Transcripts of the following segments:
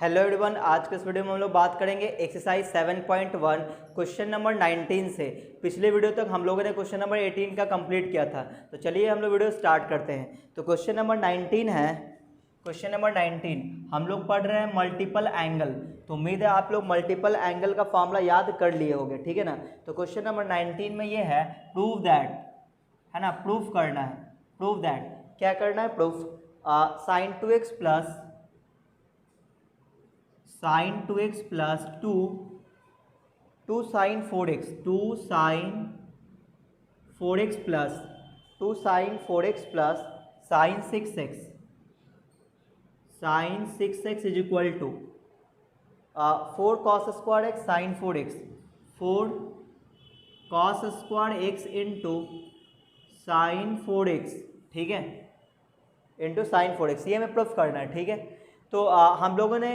Hello everyone, आज के इस वीडियो में हम लोग बात करेंगे एक्सरसाइज 7.1 क्वेश्चन नंबर 19 से। पिछले वीडियो तक हम लोगों ने क्वेश्चन नंबर 18 का कंप्लीट किया था, तो चलिए हम लोग वीडियो स्टार्ट करते हैं। तो क्वेश्चन नंबर 19 है, क्वेश्चन नंबर 19 हम लोग पढ़ रहे हैं मल्टीपल एंगल। तो उम्मीद है आप लोग मल्टीपल एंगल का फॉर्मूला याद कर लिए होंगे, ठीक है ना। तो क्वेश्चन नंबर 19 में ये है प्रूव दैट, है ना, प्रूफ करना है। प्रूव दैट क्या करना है, proof sine 2x plus sine 2x plus two sine 4x, two sine 4x plus two sine 4x plus sine 6x, sine 6x is equal to 4 cos square x sine 4x, 4 cos square x into sine 4x, ठीक है, into sine 4x। ये हमें proof करना है, ठीक है। तो हम लोगों ने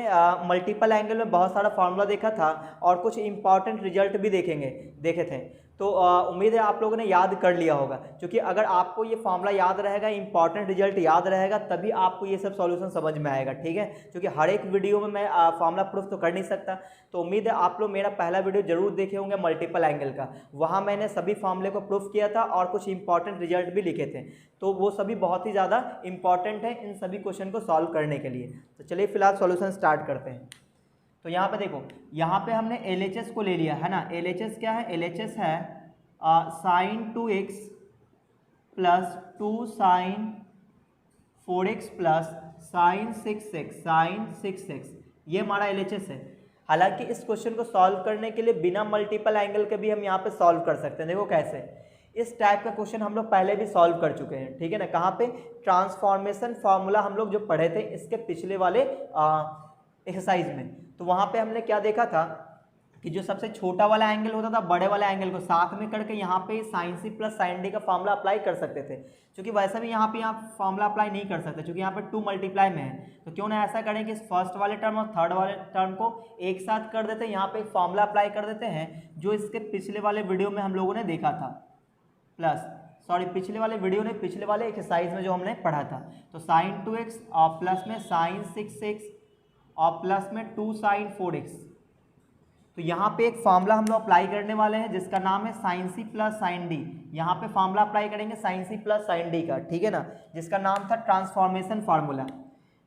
मल्टीपल एंगल में बहुत सारा फार्मूला देखा था और कुछ इंपॉर्टेंट रिजल्ट भी देखे थे। तो उम्मीद है आप लोगों ने याद कर लिया होगा, क्योंकि अगर आपको ये फार्मूला याद रहेगा, इंपॉर्टेंट रिजल्ट याद रहेगा, तभी आपको ये सब सॉल्यूशन समझ में आएगा, ठीक है। क्योंकि हर एक वीडियो में मैं फार्मूला प्रूफ तो कर नहीं सकता। तो उम्मीद है आप लोग मेरा पहला वीडियो जरूर देखे होंगे मल्टीपल एंगल का, वहाँ मैंने सभी फार्मूले को प्रूफ किया था और कुछ इंपॉर्टेंट रिजल्ट भी लिखे थे। तो वो सभी बहुत ही ज़्यादा इंपॉर्टेंट है इन सभी क्वेश्चन को सॉल्व करने के लिए। तो चलिए फिलहाल सॉल्यूशन स्टार्ट करते हैं। तो यहाँ पे देखो, यहाँ पे हमने LHS को ले लिया है ना। LHS क्या है, LHS है sine 2x plus 2 sine 4x plus sine 6x, sine 6x, ये हमारा LHS है। हालांकि इस क्वेश्चन को सॉल्व करने के लिए बिना मल्टीपल एंगल के भी हम यहाँ पे सॉल्व कर सकते हैं। देखो कैसे, इस टाइप का क्वेश्चन हम लोग पहले भी सॉल्व कर चुके हैं, ठीक है ना। कहाँ पे, ट्रांसफॉर्मेशन फार्मूला हम लोग जो पढ़े थे इसके पिछले वाले एक्सरसाइज में। तो वहाँ पे हमने क्या देखा था कि जो सबसे छोटा वाला एंगल होता था, बड़े वाला एंगल को साथ में करके यहाँ पे sine C plus sine D का फार्मूला अप्लाई कर सकते थे। क्योंकि वैसे भी यहाँ पे फार्मूला अप्लाई नहीं कर सकते, क्योंकि यहाँ पे 2 मल्टीप्लाई में है। तो क्यों ना ऐसा करें कि इस फर्स्ट वाले टर्म और थर्ड वाले टर्म को एक साथ कर देते हैं, यहाँ पे एक फार्मूला अप्लाई कर देते हैं जो इसके पिछले वाले वीडियो में हम लोगों ने देखा था, प्लस सॉरी पिछले वाले वीडियो ने, पिछले वाले एक्सरसाइज में जो हमने पढ़ा था। तो साइन 2x और प्लस में साइन 6x और प्लस में 2 साइन 4x। तो यहाँ पे एक फार्मूला हम लोग अप्लाई करने वाले हैं जिसका नाम है sine C plus sine D. यहाँ पे फार्मूला अप्लाई करेंगे sine C plus sine D का, ठीक है ना, जिसका नाम था ट्रांसफॉर्मेशन फार्मूला।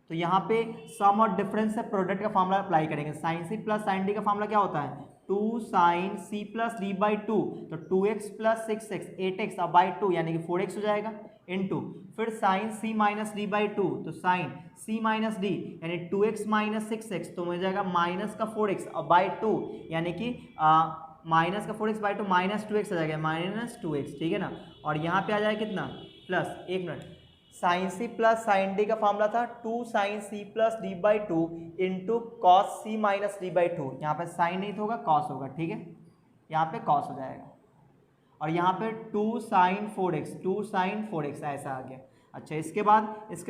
तो यहाँ पे सम और डिफरेंस से प्रोडक्ट का फार्मूला अप्लाई करेंगे। Sine C plus sine D का फार्मूला क्या होता है, 2 sine C plus D by 2, तो 2x प्लस 6x 8x और बाई 2 यानी कि 4x हो जाएगा, इनटू फिर sine C minus D by 2, तो साइन सी माइनस डी यानी 2x माइनस 6x, तो मिल जाएगा माइनस का 4x और बाई 2 यानी कि माइनस का 4x बाई 2 माइनस 2x आ जाएगा, माइनस 2x, ठीक है ना। और यहाँ पे आ जाएगा कितना, प्लस, एक minute, sine C plus sine D का फार्मूला था 2 sine C plus D by 2 into cos C minus D by 2। यहाँ पे साइन नहीं होगा, कॉस होगा, ठीक है, यहाँ पे कॉस हो जाएगा। और यहाँ पे 2 साइन 4x, 2 साइन 4x ऐसा आ गया। अच्छा, इसके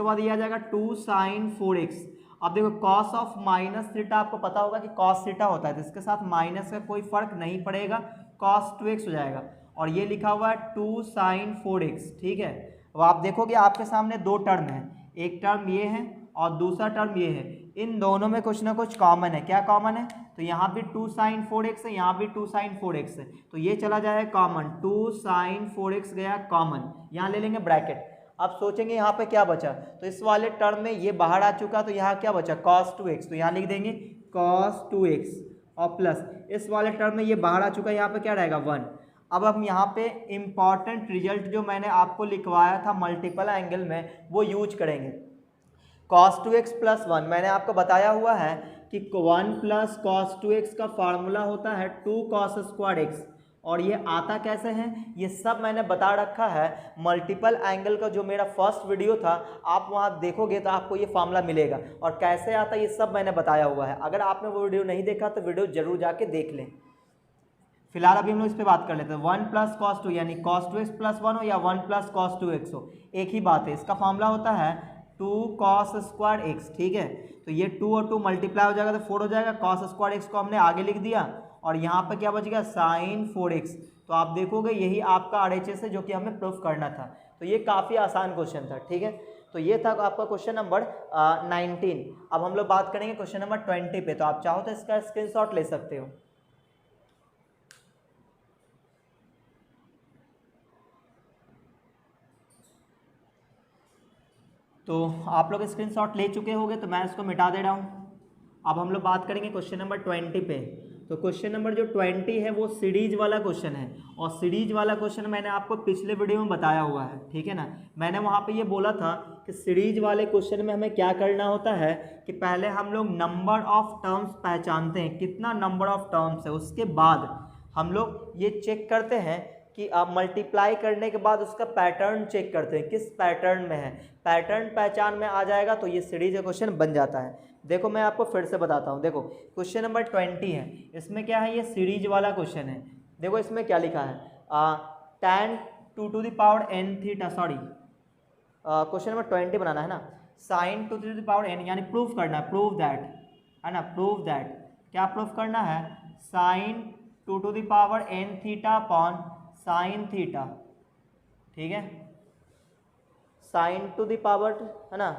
बाद ये आ जाएगा 2 साइन 4x। अब देखो कॉस ऑफ माइनस थीटा आपको पता होगा कि कॉस थीटा होता है, तो इसके साथ माइनस का कोई फर्क नहीं पड़ेगा, कॉस 2x हो जाएगा। और ये लिखा हुआ है 2 साइन 4x, ठीक है। अब आप देखोगे आपके सामने 2 टर्म है, एक टर्म ये है और दूसरा टर्म ये है। इन दोनों में कुछ ना कुछ कॉमन है। क्या कॉमन है, तो यहाँ भी 2 साइन 4x है, यहाँ भी 2 साइन 4x है, तो ये चला जाएगा कॉमन, 2 साइन 4x गया कॉमन, यहाँ ले लेंगे ब्रैकेट। अब सोचेंगे यहाँ पे क्या बचा, तो इस वाले टर्म में ये बाहर आ चुका, तो यहाँ क्या बचा, cos 2x, तो यहाँ लिख देंगे cos 2x और प्लस इस वाले टर्म में ये बाहर आ चुका, यहाँ पे क्या रहेगा 1। अब हम यहाँ पे इम्पॉर्टेंट रिजल्ट जो मैंने आपको लिखवाया था मल्टीपल एंगल में वो यूज करेंगे। cos 2x प्लस 1 मैंने आपको बताया हुआ है कि 1 प्लस cos 2x का फार्मूला होता है 2 cos स्क्वायर x, और ये आता कैसे है ये सब मैंने बता रखा है। मल्टीपल एंगल का जो मेरा फर्स्ट वीडियो था आप वहाँ देखोगे तो आपको ये फार्मूला मिलेगा, और कैसे आता ये सब मैंने बताया हुआ है। अगर आपने वो वीडियो नहीं देखा तो वीडियो जरूर जाके देख लें। फिलहाल अभी हम लोग इस पर बात कर लेते हैं। 1 प्लस कॉस 2 यानी cos 2x प्लस 1 हो या 1 प्लस cos 2x हो, एक ही बात है। इसका फार्मूला होता है 2 cos स्क्वायर x, ठीक है। तो ये 2 और 2 मल्टीप्लाई हो जाएगा तो 4 हो जाएगा, cos स्क्वायर x को हमने आगे लिख दिया, और यहाँ पर क्या बच गया साइन 4x। तो आप देखोगे यही आपका RHS है जो कि हमें प्रूफ करना था। तो ये काफ़ी आसान क्वेश्चन था, ठीक है। तो ये था आपका क्वेश्चन नंबर 19। अब हम लोग बात करेंगे क्वेश्चन नंबर 20 पे। तो आप चाहो तो इसका स्क्रीनशॉट ले सकते हो। तो आप लोग स्क्रीनशॉट ले चुके होंगे, तो मैं इसको मिटा दे रहा हूँ। अब हम लोग बात करेंगे क्वेश्चन नंबर 20 पे। तो क्वेश्चन नंबर जो 20 है वो सीरीज वाला क्वेश्चन है, और सीरीज वाला क्वेश्चन मैंने आपको पिछले वीडियो में बताया हुआ है, ठीक है ना। मैंने वहाँ पे ये बोला था कि सीरीज वाले क्वेश्चन में हमें क्या करना होता है कि पहले हम लोग नंबर ऑफ टर्म्स पहचानते हैं, कितना नंबर ऑफ टर्म्स है, उसके बाद हम लोग ये चेक करते हैं कि आप मल्टीप्लाई करने के बाद उसका पैटर्न चेक करते हैं किस पैटर्न में है। पैटर्न पहचान में आ जाएगा तो ये सीरीज का क्वेश्चन बन जाता है। देखो मैं आपको फिर से बताता हूँ। देखो क्वेश्चन नंबर 20 है, इसमें क्या है, ये सीरीज वाला क्वेश्चन है। देखो इसमें क्या लिखा है, tan 2 to the power n theta, sorry question number 20 बनाना है ना, sin 2 to the power n, यानी प्रूफ करना है, प्रूव दैट, है ना, प्रूव दैट। क्या प्रूफ करना है, sin 2 to the power n theta upon sine theta, ठीक है, साइन टू द पावर, है ना,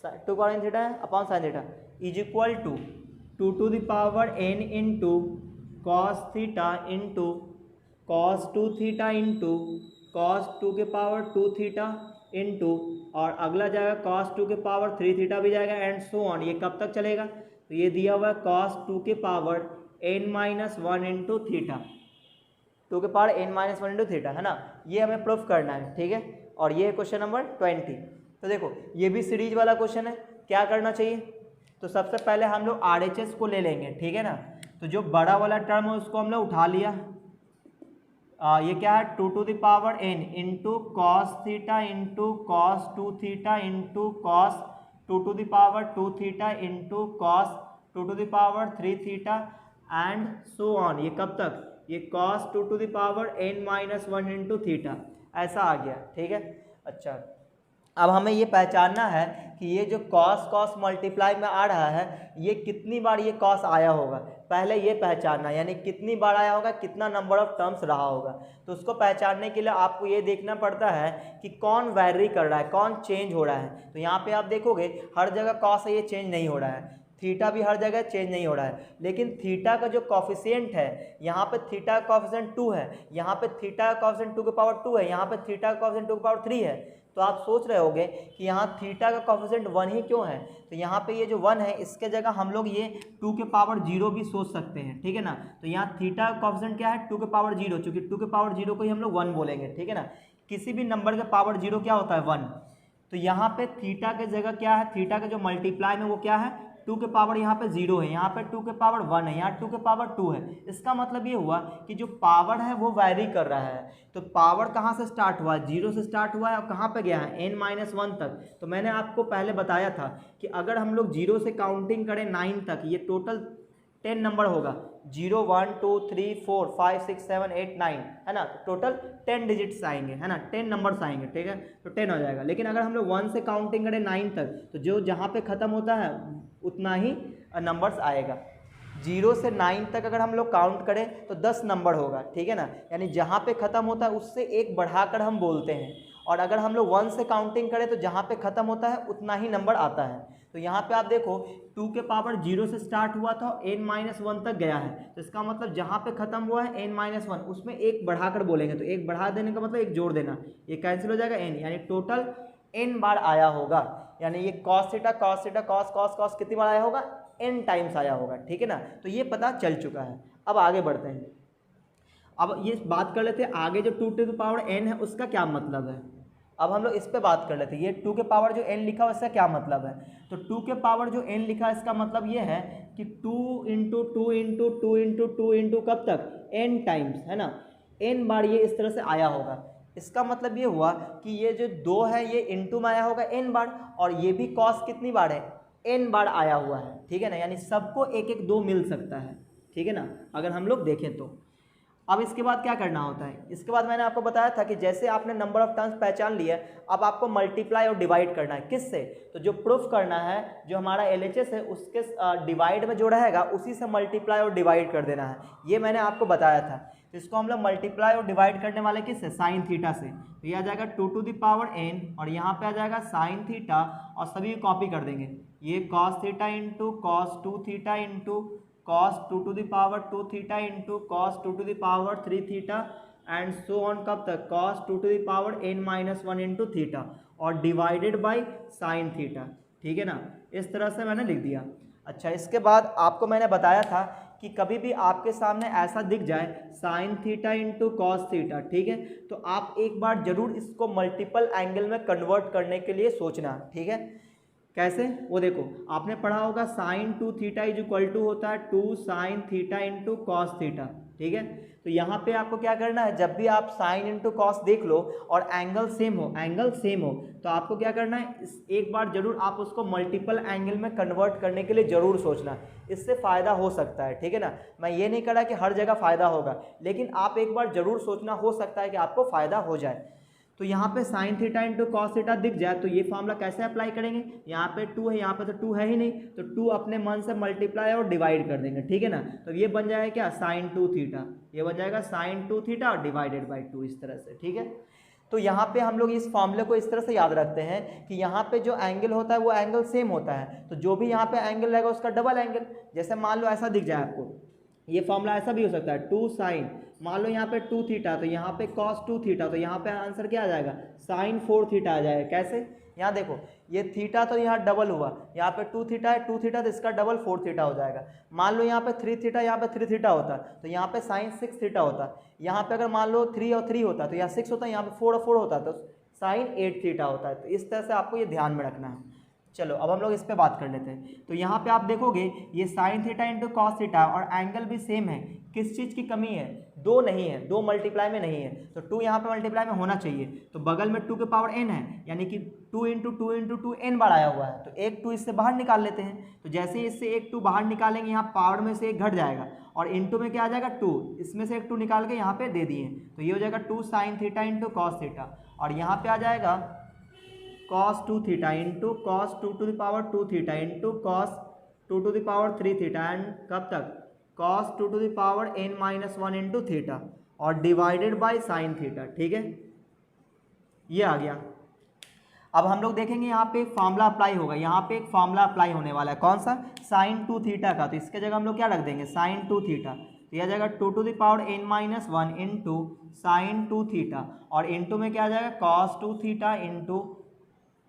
2 पावर n थीटा है upon sine theta is equal to 2 to the power n into cos theta into cos 2 theta into cos 2 के power 2 theta into, और अगला जाएगा cos 2 के पावर 3 थीटा भी जाएगा, एंड सो ऑन। ये कब तक चलेगा, तो ये दिया हुआ है कॉस 2 के पावर n-1 इंटू थीटा, 2 के पावर n-1 इंटू थीटा, है ना। ये हमें प्रूफ करना है, ठीक है। और ये है क्वेश्चन नंबर 20। तो देखो ये भी सीरीज वाला क्वेश्चन है। क्या करना चाहिए, तो सबसे पहले हम लोग RHS को ले लेंगे, ठीक है ना। तो जो बड़ा वाला टर्म है उसको हम लोग उठा लिया। ये क्या है, 2 to the power n into cos theta into cos 2 theta into cos 2 to the power 2 theta into cos 2 to the power 3 theta and so on. ये कब तक, ये cos 2 to the power n-1 into theta, ऐसा आ गया, ठीक है। अच्छा, अब हमें ये पहचानना है कि ये जो cos मल्टीप्लाई में आ रहा है, ये कितनी बार ये cos आया होगा, पहले ये पहचानना, यानी कितनी बार आया होगा, कितना नंबर ऑफ टर्म्स रहा होगा। तो उसको पहचानने के लिए आपको ये देखना पड़ता है कि कौन वैरी कर रहा है, कौन चेंज हो रहा है। तो यहाँ पे आप देखोगे हर जगह cos है, ये चेंज नहीं हो रहा है, थीटा भी हर जगह चेंज नहीं हो रहा है, लेकिन थीटा का जो कॉफिशिएंट है, यहाँ पे थीटा का कॉफिशिएंट 2 है, यहाँ पे थीटा का कॉफिशिएंट 2 के पावर 2 है, यहाँ पे थीटा का कॉफिशिएंट 2 के पावर 3 है। तो आप सोच रहे होगे कि यहाँ थीटा का कॉफिशिएंट 1 ही क्यों है, तो यहाँ पे ये जो 1 है इसके जगह हम लोग ये 2 के पावर 0 भी सोच सकते हैं, ठीक है ना। तो यहाँ थीटा का कॉफिशिएंट क्या है, 2 के पावर 0, चूँकि 2 के पावर 0 को ही हम लोग 1 बोलेंगे, ठीक है ना। किसी भी नंबर के पावर 0 क्या होता है, 1। तो यहाँ पे थीटा के जगह क्या है, थीटा के जो मल्टीप्लाई में वो क्या है, 2 के पावर यहाँ पे 0 है, यहाँ पे 2 के पावर 1 है, यहाँ 2 के पावर 2 है। इसका मतलब ये हुआ कि जो पावर है वो वैरी कर रहा है। तो पावर कहाँ से स्टार्ट हुआ, 0 से स्टार्ट हुआ है और कहाँ पे गया है, n-1 तक। तो मैंने आपको पहले बताया था कि अगर हम लोग 0 से काउंटिंग करें 9 तक, ये टोटल 10 नंबर होगा, 0 1 2 3 4 5 6 7 8 9, है ना। तो टोटल 10 डिजिट्स आएंगे, है ना, 10 नंबर्स आएंगे, ठीक है। तो 10 हो जाएगा। लेकिन अगर हम लोग 1 से काउंटिंग करें 9 तक, तो जो जहाँ पे ख़त्म होता है उतना ही नंबर्स आएगा। 0 से 9 तक अगर हम लोग काउंट करें तो 10 नंबर होगा, ठीक है ना, यानी जहाँ पे ख़त्म होता है उससे एक बढ़ाकर हम बोलते हैं। और अगर हम लोग 1 से काउंटिंग करें तो जहाँ पे ख़त्म होता है उतना ही नंबर आता है। तो यहाँ पे आप देखो 2 के पावर 0 से स्टार्ट हुआ था, n-1 तक गया है, तो इसका मतलब जहाँ पे ख़त्म हुआ है n-1 उसमें एक बढ़ाकर बोलेंगे। तो एक बढ़ा देने का मतलब एक जोड़ देना, ये कैंसिल हो जाएगा, n, यानी टोटल n बार आया होगा। यानी ये cos थीटा cos कितनी बार आया होगा, n टाइम्स आया होगा, ठीक है ना। तो ये पता चल चुका है। अब आगे बढ़ते हैं। अब ये बात कर लेते हैं आगे जो 2 to the पावर n है उसका क्या मतलब है। अब हम लोग इस पे बात कर लेते हैं। ये 2 के पावर जो n लिखा है उसका क्या मतलब है। तो 2 के पावर जो n लिखा है इसका मतलब ये है कि 2 इंटू 2 इंटू 2 इंटू 2 इंटू कब तक, n टाइम्स, है ना, n बार ये इस तरह से आया होगा। इसका मतलब ये हुआ कि ये जो 2 है ये इंटू में आया होगा n बार, और ये भी कॉस कितनी बार है, n बार आया हुआ है, ठीक है ना। यानी सबको एक एक 2 मिल सकता है, ठीक है ना, अगर हम लोग देखें तो। अब इसके बाद क्या करना होता है, इसके बाद मैंने आपको बताया था कि जैसे आपने नंबर ऑफ टर्म्स पहचान लिया, अब आपको मल्टीप्लाई और डिवाइड करना है। किससे, तो जो प्रूफ करना है, जो हमारा LHS है उसके डिवाइड में जो रहेगा उसी से मल्टीप्लाई और डिवाइड कर देना है। ये मैंने आपको बताया था। तो इसको हम लोग मल्टीप्लाई और डिवाइड करने वाले किससे, साइन थीटा से। तो ये आ जाएगा 2 टू द पावर n और यहाँ पे आ जाएगा साइन थीटा और सभी कॉपी कर देंगे। ये cos theta into cos 2 theta into cos 2 to the power 2 theta into cos 2 to the power 3 theta and so on, कब तक, cos 2 to the power n-1 into theta और डिवाइडेड बाई साइन थीटा। ठीक है ना, इस तरह से मैंने लिख दिया। अच्छा, इसके बाद आपको मैंने बताया था कि कभी भी आपके सामने ऐसा दिख जाए sign theta into cos theta, ठीक है, तो आप एक बार जरूर इसको मल्टीपल एंगल में कन्वर्ट करने के लिए सोचना। ठीक है, कैसे, वो देखो, आपने पढ़ा होगा sine 2 theta is equal to होता है 2 sine theta into cos theta. ठीक है, तो यहाँ पे आपको क्या करना है, जब भी आप साइन इंटू कॉस देख लो और एंगल सेम हो, तो आपको क्या करना है, एक बार जरूर आप उसको मल्टीपल एंगल में कन्वर्ट करने के लिए जरूर सोचना, इससे फ़ायदा हो सकता है। ठीक है ना, मैं ये नहीं कह रहा कि हर जगह फ़ायदा होगा, लेकिन आप एक बार जरूर सोचना, हो सकता है कि आपको फ़ायदा हो जाए। तो यहाँ पे sign theta into cos theta दिख जाए तो ये फॉर्मूला कैसे अप्लाई करेंगे, यहाँ पे 2 है, यहाँ पे तो 2 है ही नहीं, तो 2 अपने मन से मल्टीप्लाई और डिवाइड कर देंगे। ठीक है ना, तो ये बन जाएगा क्या, साइन 2 थीटा, ये बन जाएगा साइन 2 थीटा और डिवाइडेड बाई 2, इस तरह से। ठीक है, तो यहाँ पे हम लोग इस फॉर्मूले को इस तरह से याद रखते हैं कि यहाँ पे जो एंगल होता है वो एंगल सेम होता है, तो जो भी यहाँ पे एंगल रहेगा उसका डबल एंगल। जैसे मान लो ऐसा दिख जाए आपको, ये फॉर्मूला ऐसा भी हो सकता है, 2 साइन, मान लो यहाँ पे 2 थीटा, तो यहाँ पे कॉस 2 थीटा, तो यहाँ पे आंसर क्या आ जाएगा, साइन 4 थीटा आ जाएगा। कैसे, यहाँ देखो, ये थीटा तो यहाँ डबल हुआ, यहाँ पे 2 थीटा है, 2 थीटा तो इसका डबल 4 थीटा हो जाएगा। मान लो यहाँ पे 3 थीटा, यहाँ पे 3 थीटा होता, तो यहाँ पे साइन 6 थीटा होता। यहाँ पे अगर मान लो 3 और 3 होता तो यहाँ 6 होता, यहाँ पे 4 और 4 होता तो साइन 8 थीटा होता है। तो इस तरह से आपको ये ध्यान में रखना है। चलो अब हम लोग इस पे बात कर लेते हैं। तो यहाँ पे आप देखोगे ये sign theta into cos theta और एंगल भी सेम है, किस चीज़ की कमी है, 2 नहीं है, 2 मल्टीप्लाई में नहीं है, तो 2 यहाँ पे मल्टीप्लाई में होना चाहिए। तो बगल में 2 के पावर n है, यानी कि 2 इंटू 2 इंटू 2 n बार आया हुआ है, तो एक 2 इससे बाहर निकाल लेते हैं। तो जैसे ही इससे एक 2 बाहर निकालेंगे, यहाँ पावर में से एक घट जाएगा और इंटू में क्या आ जाएगा 2, इसमें से एक 2 निकाल के यहाँ पे दे दिए, तो ये हो जाएगा 2 sine theta into cos theta और यहाँ पे आ जाएगा cos 2 theta into cos 2 to the power 2 theta into cos 2 to the power 3 theta and कब तक cos 2 to the power n-1 into theta और डिवाइडेड बाय साइन थीटा। ठीक है, ये आ गया। अब हम लोग देखेंगे यहाँ पे एक फार्मूला अप्लाई होगा, यहाँ पे एक फार्मूला अप्लाई होने वाला है, कौन सा, साइन 2 थीटा का। तो इसके जगह हम लोग क्या रख देंगे, साइन 2 थीटा, तो यह आ जाएगा 2 to the power n-1 into sine 2 theta और इंटू में क्या आ जाएगा cos 2 थीटा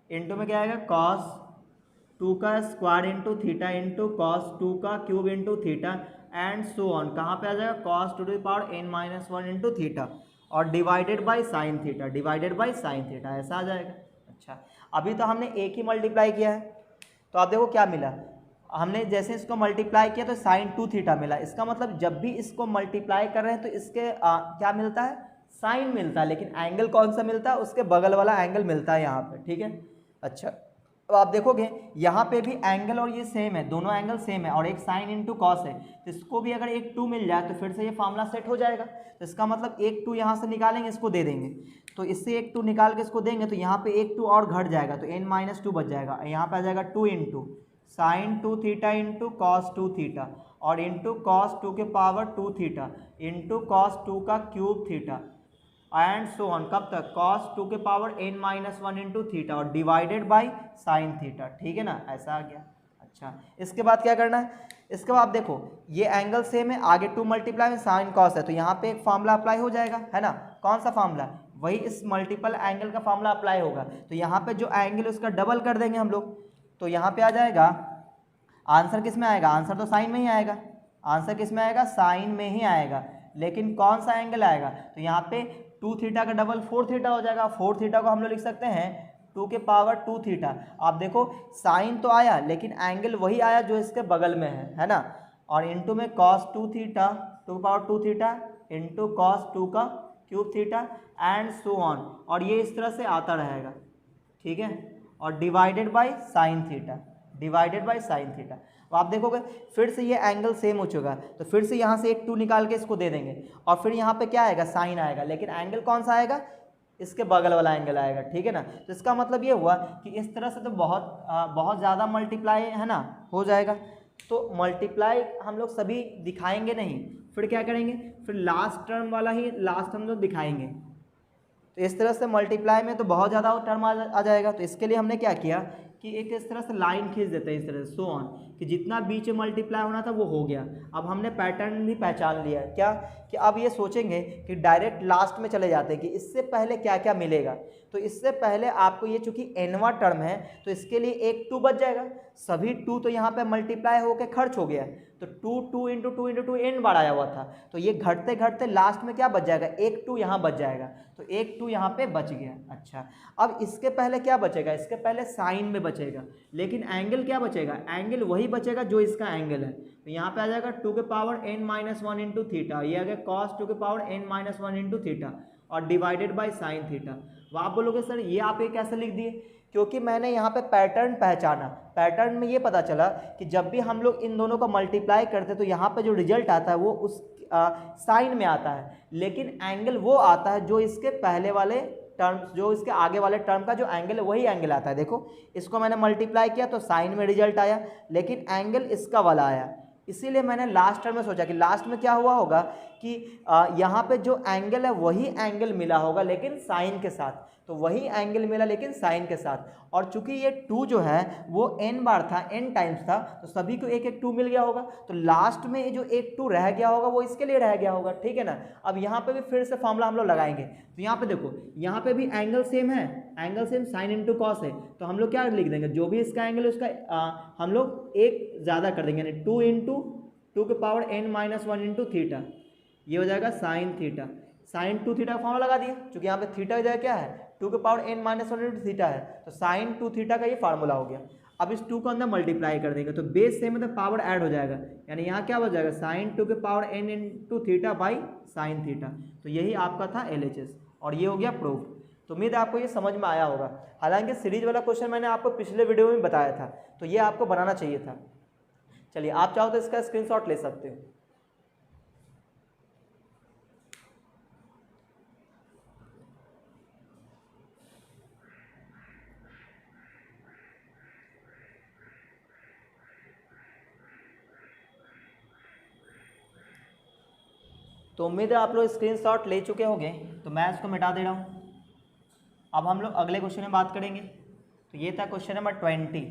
इंटू में क्या आएगा cos 2 का square into theta into cos 2 का cube into theta and so on, कहाँ पे आ जाएगा cos 2 to the power n-1 into theta और डिवाइडेड बाय साइन थीटा, ऐसा आ जाएगा। अच्छा, अभी तो हमने एक ही मल्टीप्लाई किया है, तो आप देखो क्या मिला, हमने जैसे इसको मल्टीप्लाई किया तो साइन 2 थीटा मिला। इसका मतलब जब भी इसको मल्टीप्लाई कर रहे हैं तो इसके क्या मिलता है, साइन मिलता है, लेकिन एंगल कौन सा मिलता है, उसके बगल वाला एंगल मिलता है यहाँ पे। ठीक है, अच्छा, अब आप देखोगे यहाँ पे भी एंगल और ये सेम है, दोनों एंगल सेम है और एक साइन इंटू कॉस है, तो इसको भी अगर एक 2 मिल जाए तो फिर से ये फार्मूला सेट हो जाएगा। तो इसका मतलब एक 2 यहाँ से निकालेंगे, इसको दे देंगे, तो इससे एक 2 निकाल के इसको देंगे तो यहाँ पे एक 2 और घट जाएगा, तो n-2 बच जाएगा। यहाँ पे आ जाएगा 2 into sine 2 theta into cos 2 theta और इंटू कॉस 2 के पावर 2 थीटा इंटू कॉस 2 का cube theta and so on, कब तक cos 2 के पावर n-1 इंटू थीटा और डिवाइडेड बाई साइन थीटा। ठीक है ना, ऐसा आ गया। अच्छा, इसके बाद क्या करना है, इसके बाद देखो ये एंगल सेम है, आगे 2 मल्टीप्लाई में साइन कॉस है, तो यहाँ पे एक फार्मूला अप्लाई हो जाएगा, है ना, कौन सा फार्मूला, वही इस मल्टीपल एंगल का फार्मूला अप्लाई होगा। तो यहाँ पे जो एंगल उसका डबल कर देंगे हम लोग, तो यहाँ पे आ जाएगा, आंसर किस में आएगा, आंसर तो साइन में ही आएगा, आंसर किस में आएगा, साइन में ही आएगा, लेकिन कौन सा एंगल आएगा, तो यहाँ पे 2 थीटा का डबल 4 थीटा हो जाएगा। 4 थीटा को हम लोग लिख सकते हैं 2 के पावर 2 थीटा। आप देखो साइन तो आया लेकिन एंगल वही आया जो इसके बगल में है ना, और इंटू में cos 2 थीटा 2 के पावर 2 थीटा इंटू cos 2 का cube theta and so on, और ये इस तरह से आता रहेगा। ठीक है, और डिवाइडेड बाई साइन थीटा, तो आप देखोगे फिर से ये एंगल सेम हो चुका है, तो फिर से यहाँ से एक 2 निकाल के इसको दे देंगे और फिर यहाँ पे क्या आएगा, साइन आएगा, लेकिन एंगल कौन सा आएगा, इसके बगल वाला एंगल आएगा। ठीक है ना, तो इसका मतलब ये हुआ कि इस तरह से तो बहुत ज़्यादा मल्टीप्लाई है ना हो जाएगा। तो मल्टीप्लाई हम लोग सभी दिखाएंगे नहीं, फिर क्या करेंगे, फिर लास्ट टर्म वाला ही लास्ट हम लोग दिखाएंगे। तो इस तरह से मल्टीप्लाई में तो बहुत ज़्यादा टर्म आ जाएगा। तो इसके लिए हमने क्या किया कि एक इस तरह से लाइन खींच देते हैं, इस तरह से सो ऑन, कि जितना बीच में मल्टीप्लाई होना था वो हो गया। अब हमने पैटर्न भी पहचान लिया क्या, कि अब ये सोचेंगे कि डायरेक्ट लास्ट में चले जाते हैं कि इससे पहले क्या क्या मिलेगा। तो इससे पहले आपको ये चूंकि एनवा टर्म है तो इसके लिए एक 2 बच जाएगा, सभी 2 तो यहाँ पे मल्टीप्लाई होकर खर्च हो गया। तो 2 इंटू 2 इंटू 2 एन बार आया हुआ था, तो ये घटते घटते लास्ट में क्या बच जाएगा, एक 2 यहाँ बच जाएगा। तो एक 2 यहाँ पे बच गया। अच्छा, अब इसके पहले क्या बचेगा, इसके पहले साइन में बचेगा, लेकिन एंगल क्या बचेगा, एंगल वही बचेगा जो इसका एंगल है। तो यहाँ पे आ जाएगा 2 के पावर n-1 इंटू थीटा, ये आ गया cos 2 के पावर n-1 इंटू थीटा और डिवाइडेड बाई साइन थीटा। वो आप बोलोगे सर ये आप ये कैसे लिख दिए, क्योंकि मैंने यहाँ पे पैटर्न पहचाना। पैटर्न में ये पता चला कि जब भी हम लोग इन दोनों को मल्टीप्लाई करते तो यहाँ पे जो रिजल्ट आता है वो उस साइन में आता है, लेकिन एंगल वो आता है जो इसके पहले वाले टर्म्स, जो इसके आगे वाले टर्म का जो एंगल है वही एंगल आता है। देखो इसको मैंने मल्टीप्लाई किया तो साइन में रिजल्ट आया, लेकिन एंगल इसका वाला आया। इसीलिए मैंने लास्ट टर्म में सोचा कि लास्ट में क्या हुआ होगा कि यहाँ पे जो एंगल है वही एंगल मिला होगा लेकिन साइन के साथ। तो वही एंगल मिला लेकिन साइन के साथ, और चूंकि ये 2 जो है वो n बार था, n टाइम्स था, तो सभी को एक एक 2 मिल गया होगा। तो लास्ट में ये जो एक 2 रह गया होगा वो इसके लिए रह गया होगा, ठीक है ना। अब यहाँ पे भी फिर से फॉर्मूला हम लोग लगाएंगे। तो यहाँ पे देखो, यहाँ पे भी एंगल सेम है, angle same sine into cos है। तो हम लोग क्या लिख देंगे, जो भी इसका एंगल है उसका हम लोग एक ज़्यादा कर देंगे, यानी 2 इंटू 2 के पावर n-1 इंटू थीटा, ये हो जाएगा साइन थीटा। साइन 2 थीटा का फॉर्मूला लगा दिया, क्योंकि यहाँ पे थीटा की जगह क्या है, 2 के पावर n-1 इंटू थीटा है, तो साइन 2 थीटा का ये फार्मूला हो गया। अब इस 2 को अंदर मल्टीप्लाई कर देंगे तो बेस सेम मतलब पावर ऐड हो जाएगा, यानी यहाँ क्या हो जाएगा, साइन 2 के power n into theta by sine theta. तो यही आपका था LHS और ये हो गया प्रूफ। तो उम्मीद है आपको ये समझ में आया होगा। हालांकि सीरीज वाला क्वेश्चन मैंने आपको पिछले वीडियो में बताया था, तो ये आपको बनाना चाहिए था। चलिए आप चाहो तो इसका स्क्रीनशॉट ले सकते हो। तो उम्मीद है आप लोग स्क्रीनशॉट ले चुके होंगे, तो मैं इसको मिटा दे रहा हूँ। अब हम लोग अगले क्वेश्चन में बात करेंगे। तो ये था क्वेश्चन नंबर 20।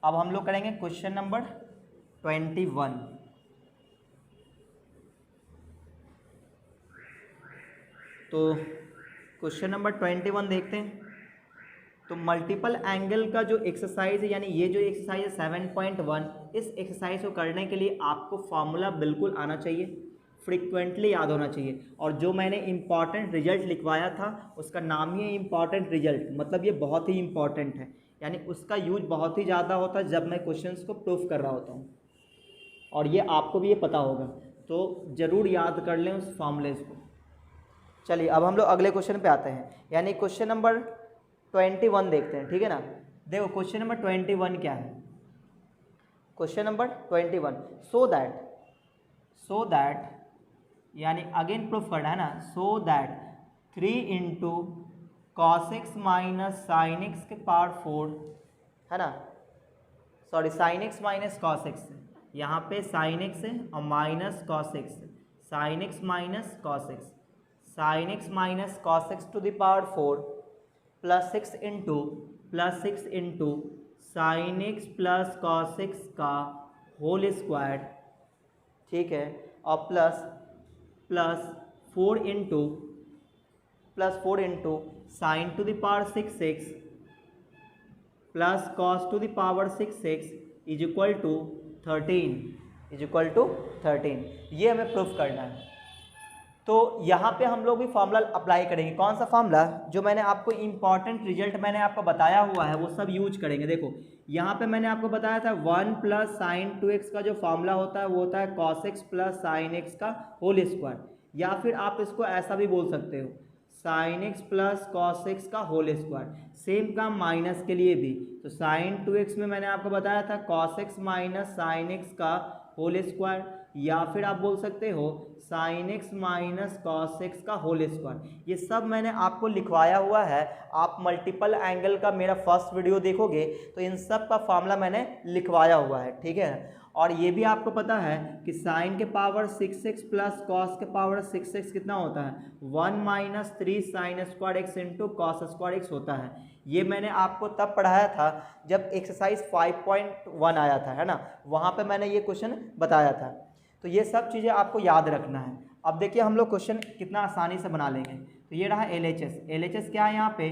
अब हम लोग करेंगे क्वेश्चन नंबर 21। तो क्वेश्चन नंबर 21 देखते हैं। तो मल्टीपल एंगल का जो एक्सरसाइज है, यानी ये जो एक्सरसाइज है 7.1, इस एक्सरसाइज को करने के लिए आपको फॉर्मूला बिल्कुल आना चाहिए, फ्रीक्वेंटली याद होना चाहिए। और जो मैंने इम्पॉर्टेंट रिजल्ट लिखवाया था उसका नाम ही है इम्पॉर्टेंट रिजल्ट, मतलब ये बहुत ही इम्पॉर्टेंट है, यानी उसका यूज बहुत ही ज़्यादा होता है जब मैं क्वेश्चंस को प्रूफ कर रहा होता हूँ, और ये आपको भी ये पता होगा, तो ज़रूर याद कर लें उस फॉर्मूले को। चलिए अब हम लोग अगले क्वेश्चन पे आते हैं, यानी क्वेश्चन नंबर 21 देखते हैं, ठीक है ना। देखो क्वेश्चन नंबर 21 क्या है, क्वेश्चन नंबर 21, सो दैट यानी अगेन प्रूफ करना है ना, so that 3 into cos x minus sine x के पावर 4 है ना, sorry sine x minus cos x, यहाँ पे साइन एक्स है और minus cos x, sine x minus cos x, sine x minus cos x to the power 4 plus 6 into sine x plus cos x का whole square, ठीक है, और plus 4 into sine to the power 6x plus cos to the power 6x is equal to 13, ये हमें proof करना है। तो यहाँ पे हम लोग भी फॉर्मूला अप्लाई करेंगे। कौन सा फॉर्मूला, जो मैंने आपको इंपॉर्टेंट रिजल्ट मैंने आपको बताया हुआ है वो सब यूज करेंगे। देखो यहाँ पे मैंने आपको बताया था 1 प्लस साइन 2x का जो फॉर्मूला होता है वो होता है cos x plus sine x का होल स्क्वायर, या फिर आप इसको ऐसा भी बोल सकते हो sign x plus cos x का होल स्क्वायर। सेम काम माइनस के लिए भी, तो साइन 2x में मैंने आपको बताया था cos x minus sine x का होल स्क्वायर, या फिर आप बोल सकते हो sign x minus cos x का होल स्क्वायर। ये सब मैंने आपको लिखवाया हुआ है। आप मल्टीपल एंगल का मेरा फर्स्ट वीडियो देखोगे तो इन सब का फॉर्मूला मैंने लिखवाया हुआ है, ठीक है। और ये भी आपको पता है कि साइन के पावर 6x प्लस कॉस के पावर 6x कितना होता है, 1 minus 3 sine square x into cos square x होता है। ये मैंने आपको तब पढ़ाया था जब एक्सरसाइज 5.1 आया था, है ना, वहाँ पे मैंने ये क्वेश्चन बताया था। तो ये सब चीज़ें आपको याद रखना है। अब देखिए हम लोग क्वेश्चन कितना आसानी से बना लेंगे। तो ये रहा LHS क्या है यहाँ पे,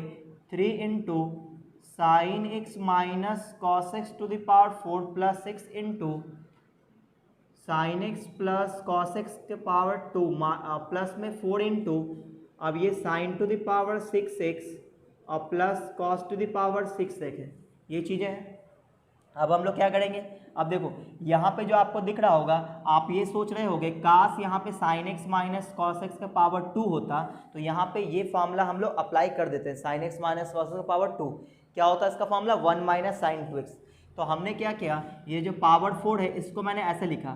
3 into sine x minus cos x to the power 4 plus 6 into sine x plus cos x के पावर 2 प्लस में 4 इंटू, अब ये sign to the power 6x और plus cos to the power 6x है, ये चीज़ें हैं। अब हम लोग क्या करेंगे, अब देखो यहाँ पे जो आपको दिख रहा होगा, आप ये सोच रहे होगे काश यहाँ पे sine x minus cos x का पावर 2 होता, तो यहाँ पे ये फार्मूला हम लोग अप्लाई कर देते हैं। Sign x minus cos x का पावर 2 क्या होता है इसका फार्मूला, 1 माइनस साइन 2x। तो हमने क्या किया, ये जो पावर 4 है इसको मैंने ऐसे लिखा,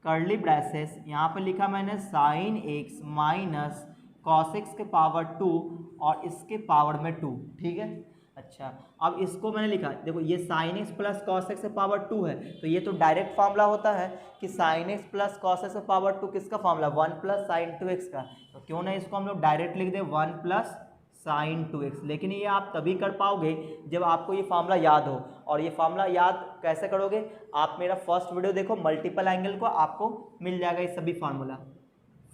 कर्ली ब्रैसेस, यहाँ पे लिखा मैंने sign x minus cos x के पावर 2 और इसके पावर में 2, ठीक है। अच्छा, अब इसको मैंने लिखा, देखो ये sign x plus cos x का पावर 2 है, तो ये तो डायरेक्ट फार्मूला होता है कि sign x plus cos x का पावर 2 किसका फार्मूला, 1 प्लस साइन 2x का। तो क्यों ना इसको हम लोग डायरेक्ट लिख दें 1 प्लस साइन 2x। लेकिन ये आप तभी कर पाओगे जब आपको ये फार्मूला याद हो। और ये फार्मूला याद कैसे करोगे, आप मेरा फर्स्ट वीडियो देखो मल्टीपल एंगल को, आपको मिल जाएगा ये सभी फार्मूला।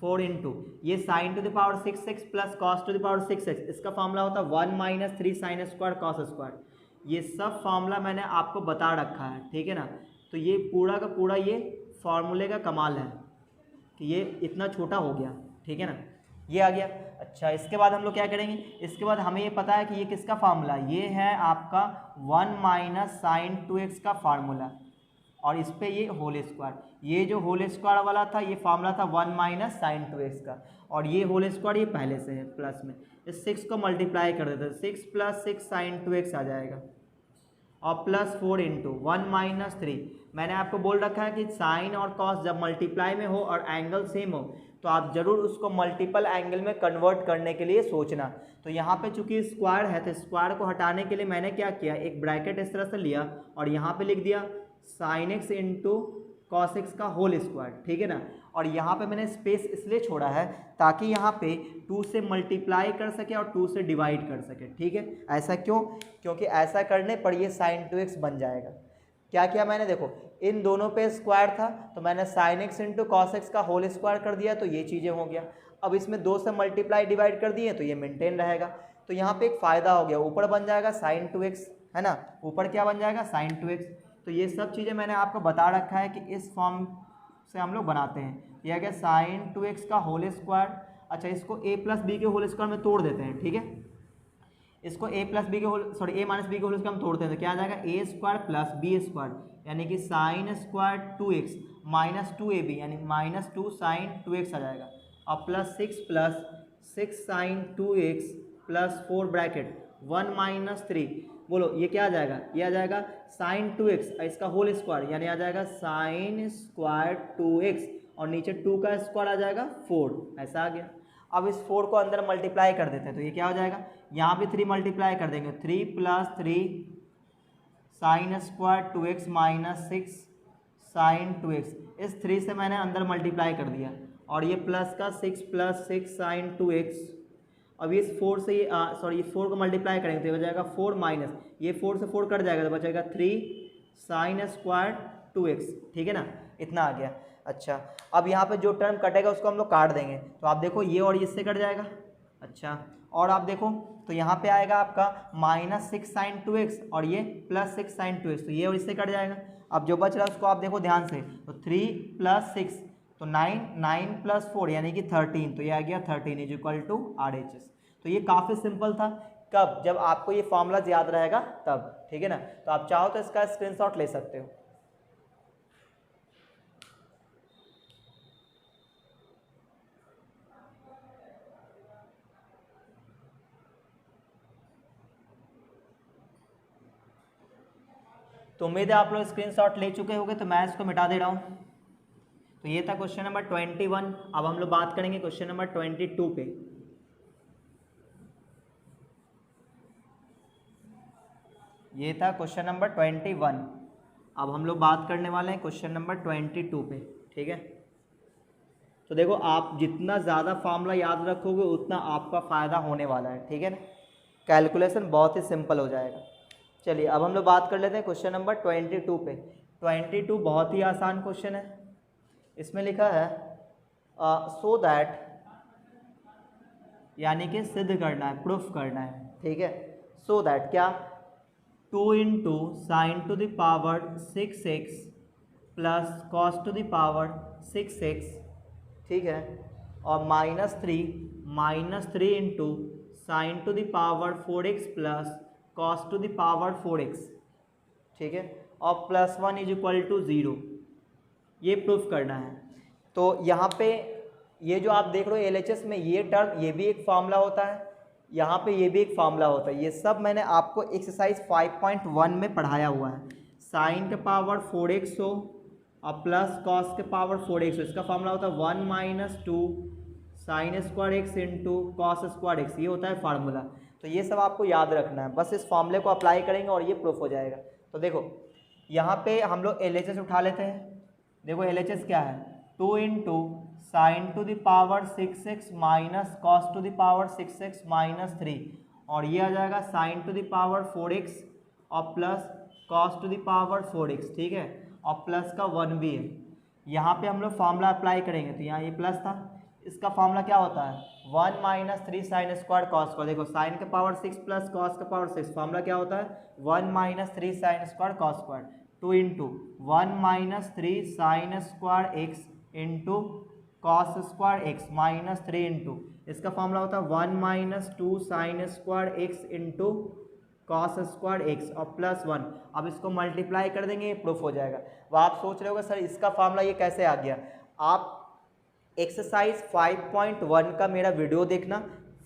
4 इंटू ये sign to the power 6x plus cos to the power 6x, इसका फार्मूला होता है 1 minus 3 sine square cos square. ये सब फार्मूला मैंने आपको बता रखा है, ठीक है ना। तो ये पूरा का पूरा ये फार्मूले का कमाल है कि ये इतना छोटा हो गया, ठीक है ना, ये आ गया। अच्छा, इसके बाद हम लोग क्या करेंगे, इसके बाद हमें ये पता है कि ये किसका फार्मूला, ये है आपका 1 माइनस साइन 2x का फार्मूला, और इस पे ये होल स्क्वायर, ये जो होल स्क्वायर वाला था ये फार्मूला था 1 माइनस साइन 2x का, और ये होल स्क्वायर ये पहले से है प्लस में, इस 6 को मल्टीप्लाई कर देते हैं, 6 प्लस 6 साइन 2x आ जाएगा, और प्लस 4 इंटू 1 माइनस 3। मैंने आपको बोल रखा है कि साइन और कॉस जब मल्टीप्लाई में हो और एंगल सेम हो तो आप जरूर उसको मल्टीपल एंगल में कन्वर्ट करने के लिए सोचना। तो यहाँ पे चूंकि स्क्वायर है तो स्क्वायर को हटाने के लिए मैंने क्या किया, एक ब्रैकेट इस तरह से लिया और यहाँ पे लिख दिया sine x into cos x का होल स्क्वायर, ठीक है ना। और यहाँ पे मैंने स्पेस इसलिए छोड़ा है ताकि यहाँ पे 2 से मल्टीप्लाई कर सके और 2 से डिवाइड कर सके, ठीक है। ऐसा क्यों, क्योंकि ऐसा करने पर ये साइन 2x बन जाएगा। क्या किया मैंने, देखो इन दोनों पे स्क्वायर था तो मैंने sine x into cos x का होल स्क्वायर कर दिया, तो ये चीज़ें हो गया। अब इसमें 2 से मल्टीप्लाई डिवाइड कर दिए तो ये मेंटेन रहेगा। तो यहाँ पे एक फ़ायदा हो गया, ऊपर बन जाएगा साइन 2x, है ना, ऊपर क्या बन जाएगा साइन 2x। तो ये सब चीज़ें मैंने आपको बता रखा है कि इस फॉर्म से हम लोग बनाते हैं। यह क्या, साइन 2x का होल स्क्वायर। अच्छा, इसको a प्लस बी के होल स्क्वायर में तोड़ देते हैं, ठीक है। इसको a प्लस बी के होल a माइनस बी के होल स्क्वायर में तोड़ते हैं तो क्या आ जाएगा, a square plus B square, यानी कि sign square 2x minus 2ab यानी माइनस 2 साइन 2x आ जाएगा, और plus 6 sine 2x plus 4 bracket 1 minus 3, बोलो ये क्या आ जाएगा, ये आ जाएगा साइन 2x इसका होल स्क्वायर, यानी आ जाएगा साइन स्क्वायर 2x और नीचे 2 का स्क्वायर आ जाएगा 4, ऐसा आ गया। अब इस 4 को अंदर मल्टीप्लाई कर देते हैं तो ये क्या हो जाएगा, यहाँ भी 3 मल्टीप्लाई कर देंगे, 3 plus 3 sine square 2x minus 6 sine 2x, इस 3 से मैंने अंदर मल्टीप्लाई कर दिया, और ये प्लस का 6 प्लस 6 साइन 2x। अब इस 4 से ये सॉरी इस 4 को मल्टीप्लाई करेंगे तो ये हो जाएगा 4 माइनस, ये 4 से 4 कट जाएगा तो बचेगा 3 साइन स्क्वायर 2x, ठीक है ना, इतना आ गया। अच्छा, अब यहाँ पे जो टर्म कटेगा उसको हम लोग काट देंगे, तो आप देखो ये और इससे कट जाएगा। अच्छा, और आप देखो तो यहाँ पे आएगा आपका माइनस 6 साइन 2x और ये प्लस 6 साइन 2x, तो ये और इससे कट जाएगा। अब जो बच रहा है उसको आप देखो ध्यान से, तो 3 प्लस 6 तो 9, 9 प्लस 4 यानी कि 13, तो ये आ गया 13 इज इक्वल टू RHS। तो ये काफ़ी सिंपल था, कब, जब आपको ये फॉर्मूला याद रहेगा तब, ठीक है ना। तो आप चाहो तो इसका स्क्रीनशॉट ले सकते हो। तो उम्मीद है आप लोग स्क्रीनशॉट ले चुके होंगे, तो मैं इसको मिटा दे रहा हूँ। तो ये था क्वेश्चन नंबर 21। अब हम लोग बात करेंगे क्वेश्चन नंबर 22 पे। ये था क्वेश्चन नंबर 21। अब हम लोग बात करने वाले हैं क्वेश्चन नंबर 22 पे, ठीक है। तो देखो, आप जितना ज़्यादा फार्मूला याद रखोगे उतना आपका फ़ायदा होने वाला है, ठीक है ना। कैलकुलेशन बहुत ही सिंपल हो जाएगा। चलिए अब हम लोग बात कर लेते हैं क्वेश्चन नंबर 22 पे। 22 बहुत ही आसान क्वेश्चन है। इसमें लिखा है सो दैट, यानी कि सिद्ध करना है, प्रूफ करना है, ठीक है। सो दैट क्या, 2 into sine to the power 6x plus cos to the power 6x, ठीक है, और -3 into sine to the power 4x plus cos to the power 4x, ठीक है, और +1 इज इक्वल टू 0, ये प्रूफ करना है। तो यहाँ पे ये जो आप देख रहे हो LHS में ये टर्म, ये भी एक फार्मूला होता है, यहाँ पे ये भी एक फार्मूला होता है। ये सब मैंने आपको एक्सरसाइज 5.1 में पढ़ाया हुआ है। साइन के पावर 4x हो और प्लस कॉस के पावर 4x हो, इसका फार्मूला होता है 1 - 2 sine square x into cos square x, ये होता है फार्मूला। तो ये सब आपको याद रखना है, बस इस फार्मूले को अप्लाई करेंगे और ये प्रूफ हो जाएगा। तो देखो यहाँ पे हम लोग LHS उठा लेते हैं। देखो LHS क्या है, 2 into sine to the power 6x minus cos to the power 6x -3, और ये आ जाएगा sign to the power 4x और plus cos to the power 4x, ठीक है, और प्लस का 1 भी है। यहाँ पे हम लोग फार्मूला अप्लाई करेंगे, तो यहाँ ये प्लस था, इसका फार्मूला क्या होता है 1 - 3 साइन स्क्वायर कॉस स्क्वायर। देखो साइन के पावर 6 प्लस कॉस के पावर 6, फार्मूला क्या होता है 1 - 3 sine square cos square, 2 into 1 - 3 sine square x into cos square x -3 into, इसका फार्मूला होता है 1 - 2 sine square x into cos square x और +1। अब इसको मल्टीप्लाई कर देंगे, ये प्रूफ हो जाएगा। वो आप सोच रहे होगे सर इसका फार्मूला ये कैसे आ गया। आप एक्सरसाइज 5.1 का मेरा वीडियो देखना,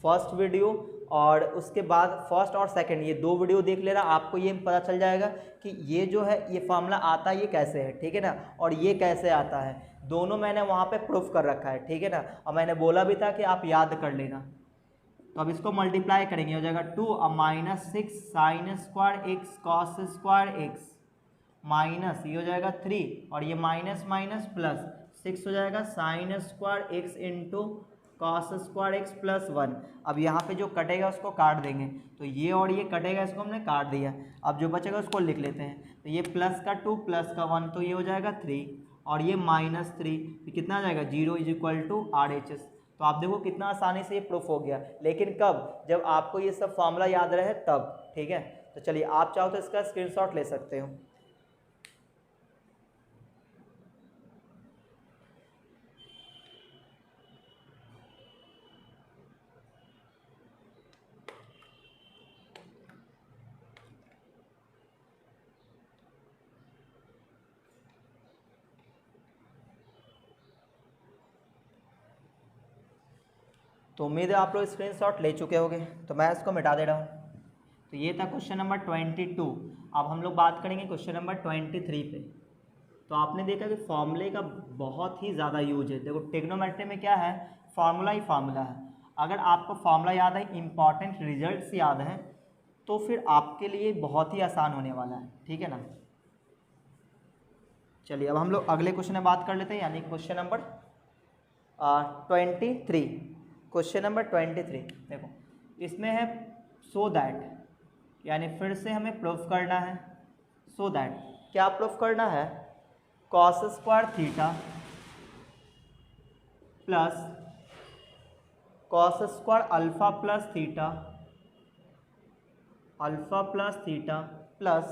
फर्स्ट वीडियो, और उसके बाद फर्स्ट और सेकंड, ये 2 वीडियो देख लेना, आपको ये पता चल जाएगा कि ये जो है ये फार्मूला आता है ये कैसे है, ठीक है ना, और ये कैसे आता है। दोनों मैंने वहाँ पे प्रूफ कर रखा है, ठीक है ना, और मैंने बोला भी था कि आप याद कर लेना। तो अब इसको मल्टीप्लाई करेंगे, हो जाएगा 2 और -6 sine square x cos square x minus ये हो जाएगा 3, और ये माइनस माइनस प्लस 6 हो जाएगा sine square x into cos square x +1। अब यहाँ पे जो कटेगा उसको काट देंगे, तो ये और ये कटेगा, इसको हमने काट दिया। अब जो बचेगा उसको लिख लेते हैं, तो ये प्लस का 2 प्लस का 1, तो ये हो जाएगा 3, और ये -3, तो कितना आ जाएगा 0 इज इक्वल टू RHS। तो आप देखो कितना आसानी से ये प्रूफ हो गया, लेकिन कब, जब आपको ये सब फार्मूला याद रहे तब, ठीक है। तो चलिए आप चाहो तो इसका स्क्रीनशॉट ले सकते हो। तो उम्मीद है आप लोग स्क्रीनशॉट ले चुके होंगे, तो मैं इसको मिटा दे रहा हूँ। तो ये था क्वेश्चन नंबर 22। अब हम लोग बात करेंगे क्वेश्चन नंबर 23 पे। तो आपने देखा कि फॉर्मूले का बहुत ही ज़्यादा यूज है। देखो ट्रिग्नोमेट्री में क्या है, फार्मूला ही फार्मूला है। अगर आपको फार्मूला याद है, इंपॉर्टेंट रिजल्ट्स याद हैं, तो फिर आपके लिए बहुत ही आसान होने वाला है, ठीक है ना। चलिए अब हम लोग अगले क्वेश्चन में बात कर लेते हैं, यानी क्वेश्चन नंबर 23। क्वेश्चन नंबर 23 देखो, इसमें है सो दैट, यानी फिर से हमें प्रूफ करना है। सो दैट क्या प्रूफ करना है, cos square theta plus cos square alpha plus theta plus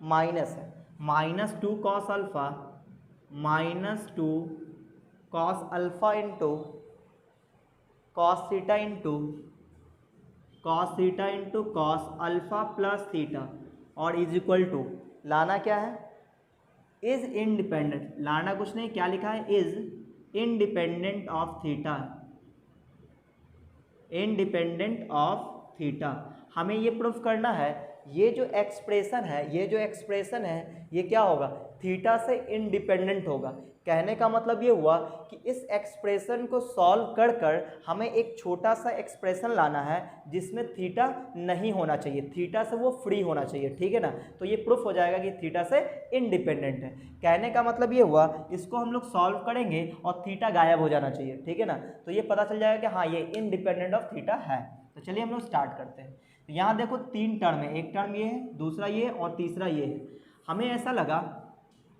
minus है -2 cos alpha -2 cos alpha into cos theta into cos alpha plus theta, और इज इक्वल टू, लाना क्या है, इज इंडिपेंडेंट। लाना कुछ नहीं, क्या लिखा है, is independent of theta, independent of theta. हमें ये प्रूफ करना है ये जो एक्सप्रेशन है ये क्या होगा, थीटा से इंडिपेंडेंट होगा। कहने का मतलब ये हुआ कि इस एक्सप्रेशन को सॉल्व कर कर हमें एक छोटा सा एक्सप्रेशन लाना है जिसमें थीटा नहीं होना चाहिए, थीटा से वो फ्री होना चाहिए, ठीक है ना। तो ये प्रूफ हो जाएगा कि थीटा से इंडिपेंडेंट है। कहने का मतलब ये हुआ इसको हम लोग सॉल्व करेंगे और थीटा गायब हो जाना चाहिए, ठीक है ना। तो ये पता चल जाएगा कि हाँ ये इंडिपेंडेंट ऑफ थीटा है। तो चलिए हम लोग स्टार्ट करते हैं। तो यहाँ देखो 3 टर्म है, एक टर्म ये है, दूसरा ये और तीसरा ये है। हमें ऐसा लगा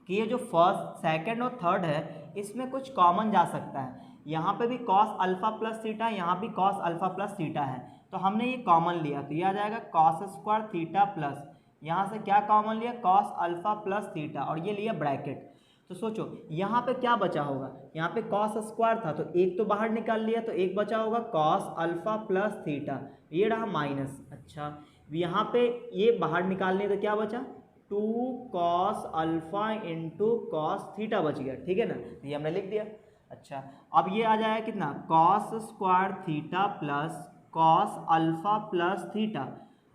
कि ये जो फर्स्ट, सेकंड और थर्ड है इसमें कुछ कॉमन जा सकता है। यहाँ पे भी कॉस अल्फा प्लस थीटा है, यहाँ भी कॉस अल्फा प्लस थीटा है, तो हमने ये कॉमन लिया, तो ये आ जाएगा कॉस स्क्वायर थीटा प्लस, यहाँ से क्या कॉमन लिया, कॉस अल्फा प्लस थीटा, और ये लिया ब्रैकेट। तो सोचो यहाँ पे क्या बचा होगा, यहाँ पे कॉस स्क्वायर था तो एक तो बाहर निकाल लिया, तो एक बचा होगा कॉस अल्फा प्लस थीटा, ये रहा माइनस। अच्छा यहाँ पे ये बाहर निकाल लिया तो क्या बचा, 2 cos alpha into cos theta बच गया, ठीक है ना, ये हमने लिख दिया। अच्छा अब ये आ जाएगा कितना, cos square theta plus cos alpha plus theta.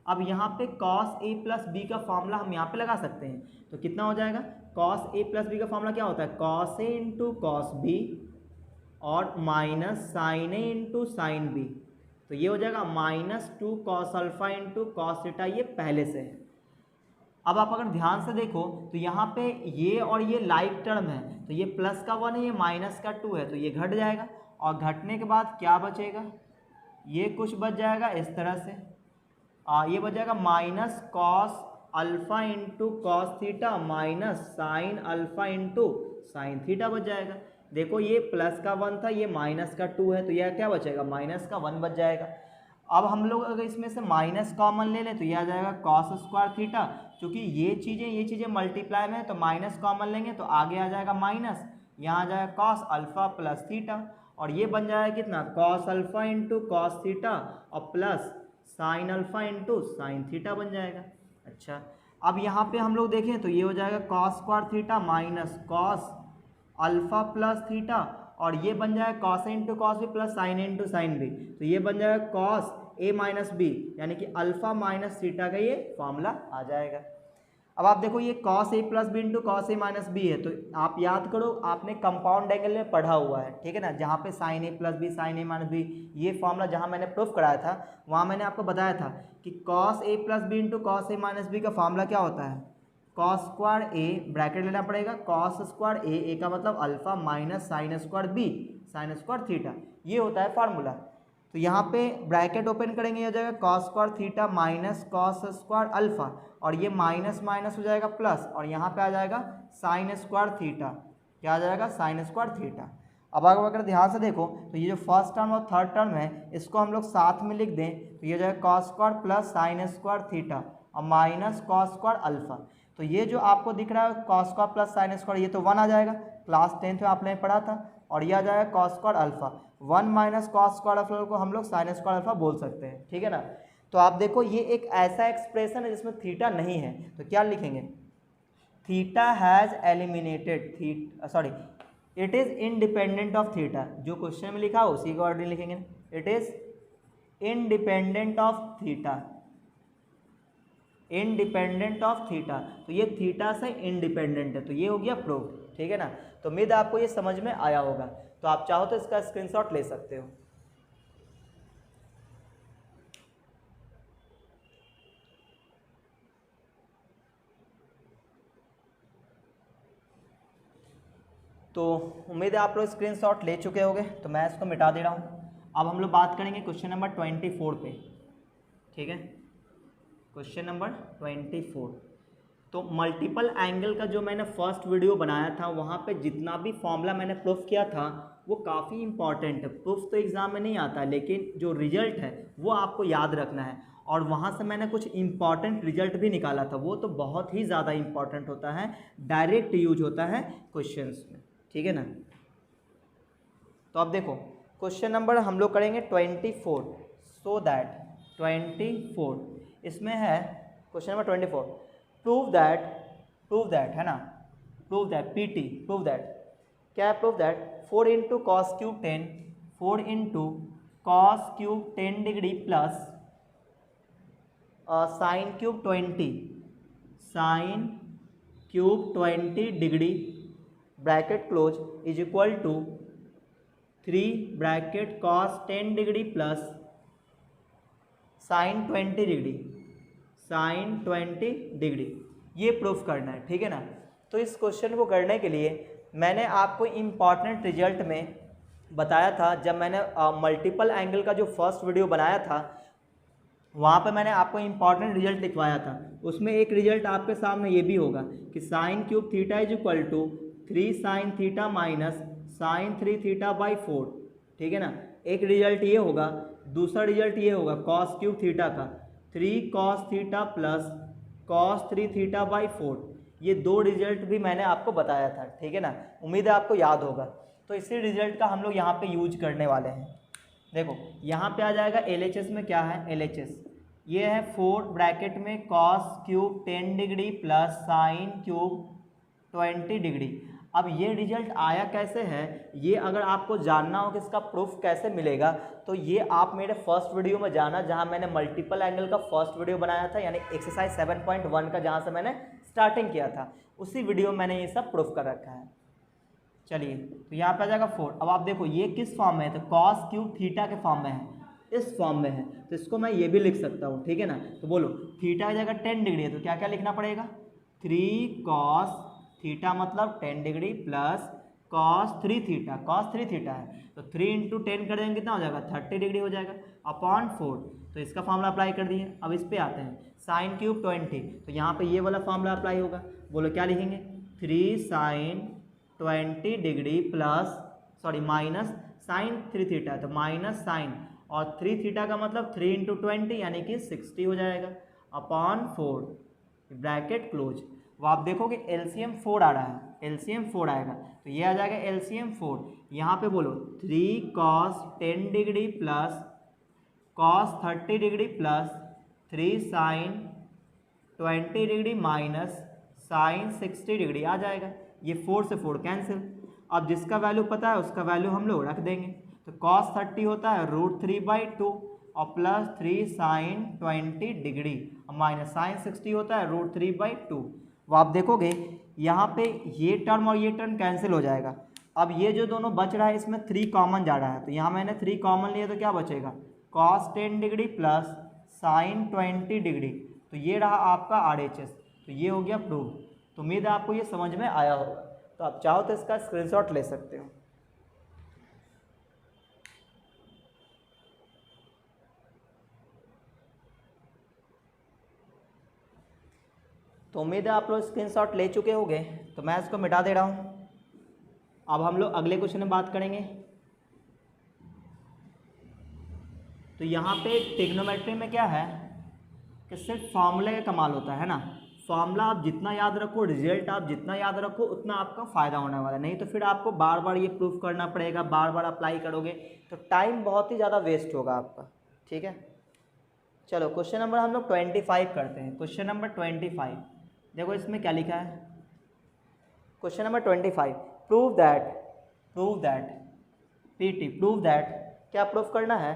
अब यहाँ पे कॉस ए प्लस बी का फॉर्मूला हम यहाँ पे लगा सकते हैं, तो कितना हो जाएगा, कॉस ए प्लस बी का फॉर्मूला क्या होता है, cos A into cos B और minus sign A into sine B, तो ये हो जाएगा -2 cos alpha into cos theta, ये पहले से है। अब आप अगर ध्यान से देखो तो यहाँ पे ये और ये लाइक टर्म है, तो ये प्लस का 1 है, ये माइनस का 2 है, तो ये घट जाएगा, और घटने के बाद क्या बचेगा, ये कुछ बच जाएगा इस तरह से, ये बच जाएगा minus cos alpha into cos theta minus sign alpha into sine theta बच जाएगा। देखो ये प्लस का 1 था, ये माइनस का 2 है, तो यह क्या बचेगा, माइनस का 1 बच जाएगा। अब हम लोग अगर इसमें से माइनस कॉमन ले लें तो यह आ जाएगा कॉस स्क्वायर थीटा, क्योंकि ये चीज़ें मल्टीप्लाई में है तो माइनस कॉमन लेंगे तो आगे आ जाएगा माइनस, यहाँ आ जाएगा कॉस अल्फा प्लस थीटा, और ये बन जाएगा कितना, cos alpha into cos theta और plus sine alpha into sine theta बन जाएगा। अच्छा अब यहाँ पे हम लोग देखें तो ये हो जाएगा cos square theta minus cos alpha plus theta, और ये बन जाएगा cos A into cos B plus sine A into sine B, तो ये बन जाएगा कॉस ए माइनस बी, यानी कि अल्फा माइनस थीटा का ये फॉर्मूला आ जाएगा। अब आप देखो ये cos A plus B into cos A minus B है, तो आप याद करो आपने कंपाउंड एंगल में पढ़ा हुआ है, ठीक है ना, जहाँ पे साइन ए प्लस बी साइन ए माइनस बी, ये फॉर्मूला जहाँ मैंने प्रूफ कराया था वहाँ मैंने आपको बताया था कि cos A plus B into cos A minus B का फॉर्मूला क्या होता है, कॉस स्क्वायर ए, ब्रैकेट लेना पड़ेगा, कॉस स्क्वायर ए का मतलब alpha minus sine square B sine square theta, ये होता है फार्मूला। तो यहाँ पे ब्रैकेट ओपन करेंगे, हो जाएगा cos square theta minus cos square alpha, और ये माइनस माइनस हो जाएगा प्लस, और यहाँ पे आ जाएगा साइन स्क्वायर थीटा, क्या आ जाएगा, साइन स्क्वायर थीटा। अब अगर ध्यान से देखो तो ये जो फर्स्ट टर्म और थर्ड टर्म है इसको हम लोग साथ में लिख दें तो ये हो जाएगा cos square plus sign square theta और माइनस कॉस स्क्वायर अल्फा। तो ये जो आपको दिख रहा है cos square plus sine square, ये तो 1 आ जाएगा, क्लास 10th में आपने पढ़ा था, और ये आ जाएगा cos square alpha, 1 minus cos square alpha को हम लोग साइन स्क्वायर अल्फा बोल सकते हैं, ठीक है ना। तो आप देखो ये एक ऐसा एक्सप्रेशन है जिसमें थीटा नहीं है, तो क्या लिखेंगे, theta has eliminated it is independent of theta, जो क्वेश्चन में लिखा हो उसी को ऑर्डर लिखेंगे, it is independent of theta, independent of theta, तो ये थीटा से इंडिपेंडेंट है, तो ये हो गया प्रूफ, ठीक है ना। तो उम्मीद है आपको ये समझ में आया होगा, तो आप चाहो तो इसका स्क्रीनशॉट ले सकते हो। तो उम्मीद है आप लोग स्क्रीनशॉट ले चुके होंगे, तो मैं इसको मिटा दे रहा हूँ। अब हम लोग बात करेंगे क्वेश्चन नंबर 24 पे, ठीक है, क्वेश्चन नंबर 24। तो मल्टीपल एंगल का जो मैंने फर्स्ट वीडियो बनाया था वहाँ पे जितना भी फॉर्मूला मैंने प्रूफ किया था वो काफ़ी इंपॉर्टेंट है, प्रूफ तो एग्ज़ाम में नहीं आता लेकिन जो रिजल्ट है वो आपको याद रखना है, और वहाँ से मैंने कुछ इंपॉर्टेंट रिजल्ट भी निकाला था, वो तो बहुत ही ज़्यादा इंपॉर्टेंट होता है, डायरेक्ट यूज होता है क्वेश्चंस में, ठीक है ना। तो अब देखो क्वेश्चन नंबर हम लोग करेंगे 24, सो दैट 24 इसमें है क्वेश्चन नंबर 24, प्रूव दैट है ना, prove that PT, prove that क्या है, prove that 4 into cos cube 10, 4 into cos cube 10 degree plus sine cube 20, sine cube 20 degree bracket close is equal to 3 bracket cos 10 degree plus sine 20 degree, sine 20 degree. ये proof करना है, ठीक है ना। तो इस क्वेश्चन को करने के लिए मैंने आपको इम्पॉर्टेंट रिजल्ट में बताया था, जब मैंने मल्टीपल एंगल का जो फर्स्ट वीडियो बनाया था वहाँ पे मैंने आपको इम्पॉर्टेंट रिजल्ट लिखवाया था। उसमें एक रिजल्ट आपके सामने ये भी होगा कि sine cube theta is equal to 3 sine theta minus sine 3 theta by 4, ठीक है ना। एक रिजल्ट ये होगा, दूसरा रिजल्ट ये होगा कॉस क्यूब थीटा का 3 cos theta plus cos 3 theta by 4। ये दो रिजल्ट भी मैंने आपको बताया था, ठीक है ना। उम्मीद है आपको याद होगा। तो इसी रिजल्ट का हम लोग यहाँ पे यूज करने वाले हैं। देखो यहाँ पे आ जाएगा LHS में क्या है, LHS ये है 4 ब्रैकेट में cos cube 10 degree plus sine cube 20 degree. अब ये रिजल्ट आया कैसे है, ये अगर आपको जानना हो कि इसका प्रूफ कैसे मिलेगा, तो ये आप मेरे फर्स्ट वीडियो में जाना, जहाँ मैंने मल्टीपल एंगल का फर्स्ट वीडियो बनाया था, यानी एक्सरसाइज 7.1 का, जहाँ से मैंने स्टार्टिंग किया था, उसी वीडियो में मैंने ये सब प्रूफ कर रखा है। चलिए तो यहाँ पे आ जाएगा 4। अब आप देखो ये किस फॉर्म में है, तो कॉस क्यूब थीटा के फॉर्म में है, इस फॉर्म में है, तो इसको मैं ये भी लिख सकता हूँ, ठीक है ना। तो बोलो थीटा की जगह 10 डिग्री है, तो क्या क्या लिखना पड़ेगा, 3 कॉस थीटा मतलब 10 degree plus cos 3 theta, cos 3 theta है, तो 3 इंटू 10 कर देंगे कितना हो जाएगा, 30 डिग्री हो जाएगा अपॉन 4। तो इसका फॉर्मूला अप्लाई कर दिए। अब इस पे आते हैं, साइन क्यूब 20, तो यहाँ पे ये वाला फॉर्मूला अप्लाई होगा। बोलो क्या लिखेंगे, 3 sine 20 degree plus sorry minus sine 3 theta है, तो माइनस साइन और 3 थीटा का मतलब 3 इंटू 20 यानी कि 60 हो जाएगा अपॉन 4 ब्रैकेट क्लोज। वो आप देखोगे LCM 4 आ रहा है, LCM 4 आएगा, तो ये आ जाएगा LCM 4। यहाँ पे बोलो 3 cos 10 degree plus cos 30 degree plus 3 sine 20 degree minus sine 60 degree आ जाएगा। ये 4 से 4 कैंसिल। अब जिसका वैल्यू पता है उसका वैल्यू हम लोग रख देंगे, तो कॉस 30 होता है √3/2 और प्लस 3 साइन 20 डिग्री और माइनस साइन 60 होता है √3/2। वो आप देखोगे यहाँ पे ये टर्म और ये टर्म कैंसिल हो जाएगा। अब ये जो दोनों बच रहा है इसमें 3 कॉमन जा रहा है, तो यहाँ मैंने 3 कॉमन लिया, तो क्या बचेगा, cos 10 degree plus sine 20 degree, तो ये रहा आपका RHS। तो ये हो गया प्रूव। तो उम्मीद है आपको ये समझ में आया होगा। तो आप चाहो तो इसका स्क्रीनशॉट ले सकते हो। तो उम्मीद है आप लोग स्क्रीनशॉट ले चुके होंगे, तो मैं इसको मिटा दे रहा हूँ। अब हम लोग अगले क्वेश्चन में बात करेंगे। तो यहाँ पे ट्रिग्नोमेट्री में क्या है कि सिर्फ फॉर्मूले का कमाल होता है ना। फॉर्मूला आप जितना याद रखो, रिजल्ट आप जितना याद रखो, उतना आपका फ़ायदा होने वाला है। नहीं तो फिर आपको बार बार ये प्रूफ करना पड़ेगा, बार बार अप्लाई करोगे तो टाइम बहुत ही ज़्यादा वेस्ट होगा आपका, ठीक है। चलो क्वेश्चन नंबर हम लोग 25 करते हैं। क्वेश्चन नंबर 25 देखो इसमें क्या लिखा है। Question number 25, prove that PT prove that, क्या प्रूफ करना है,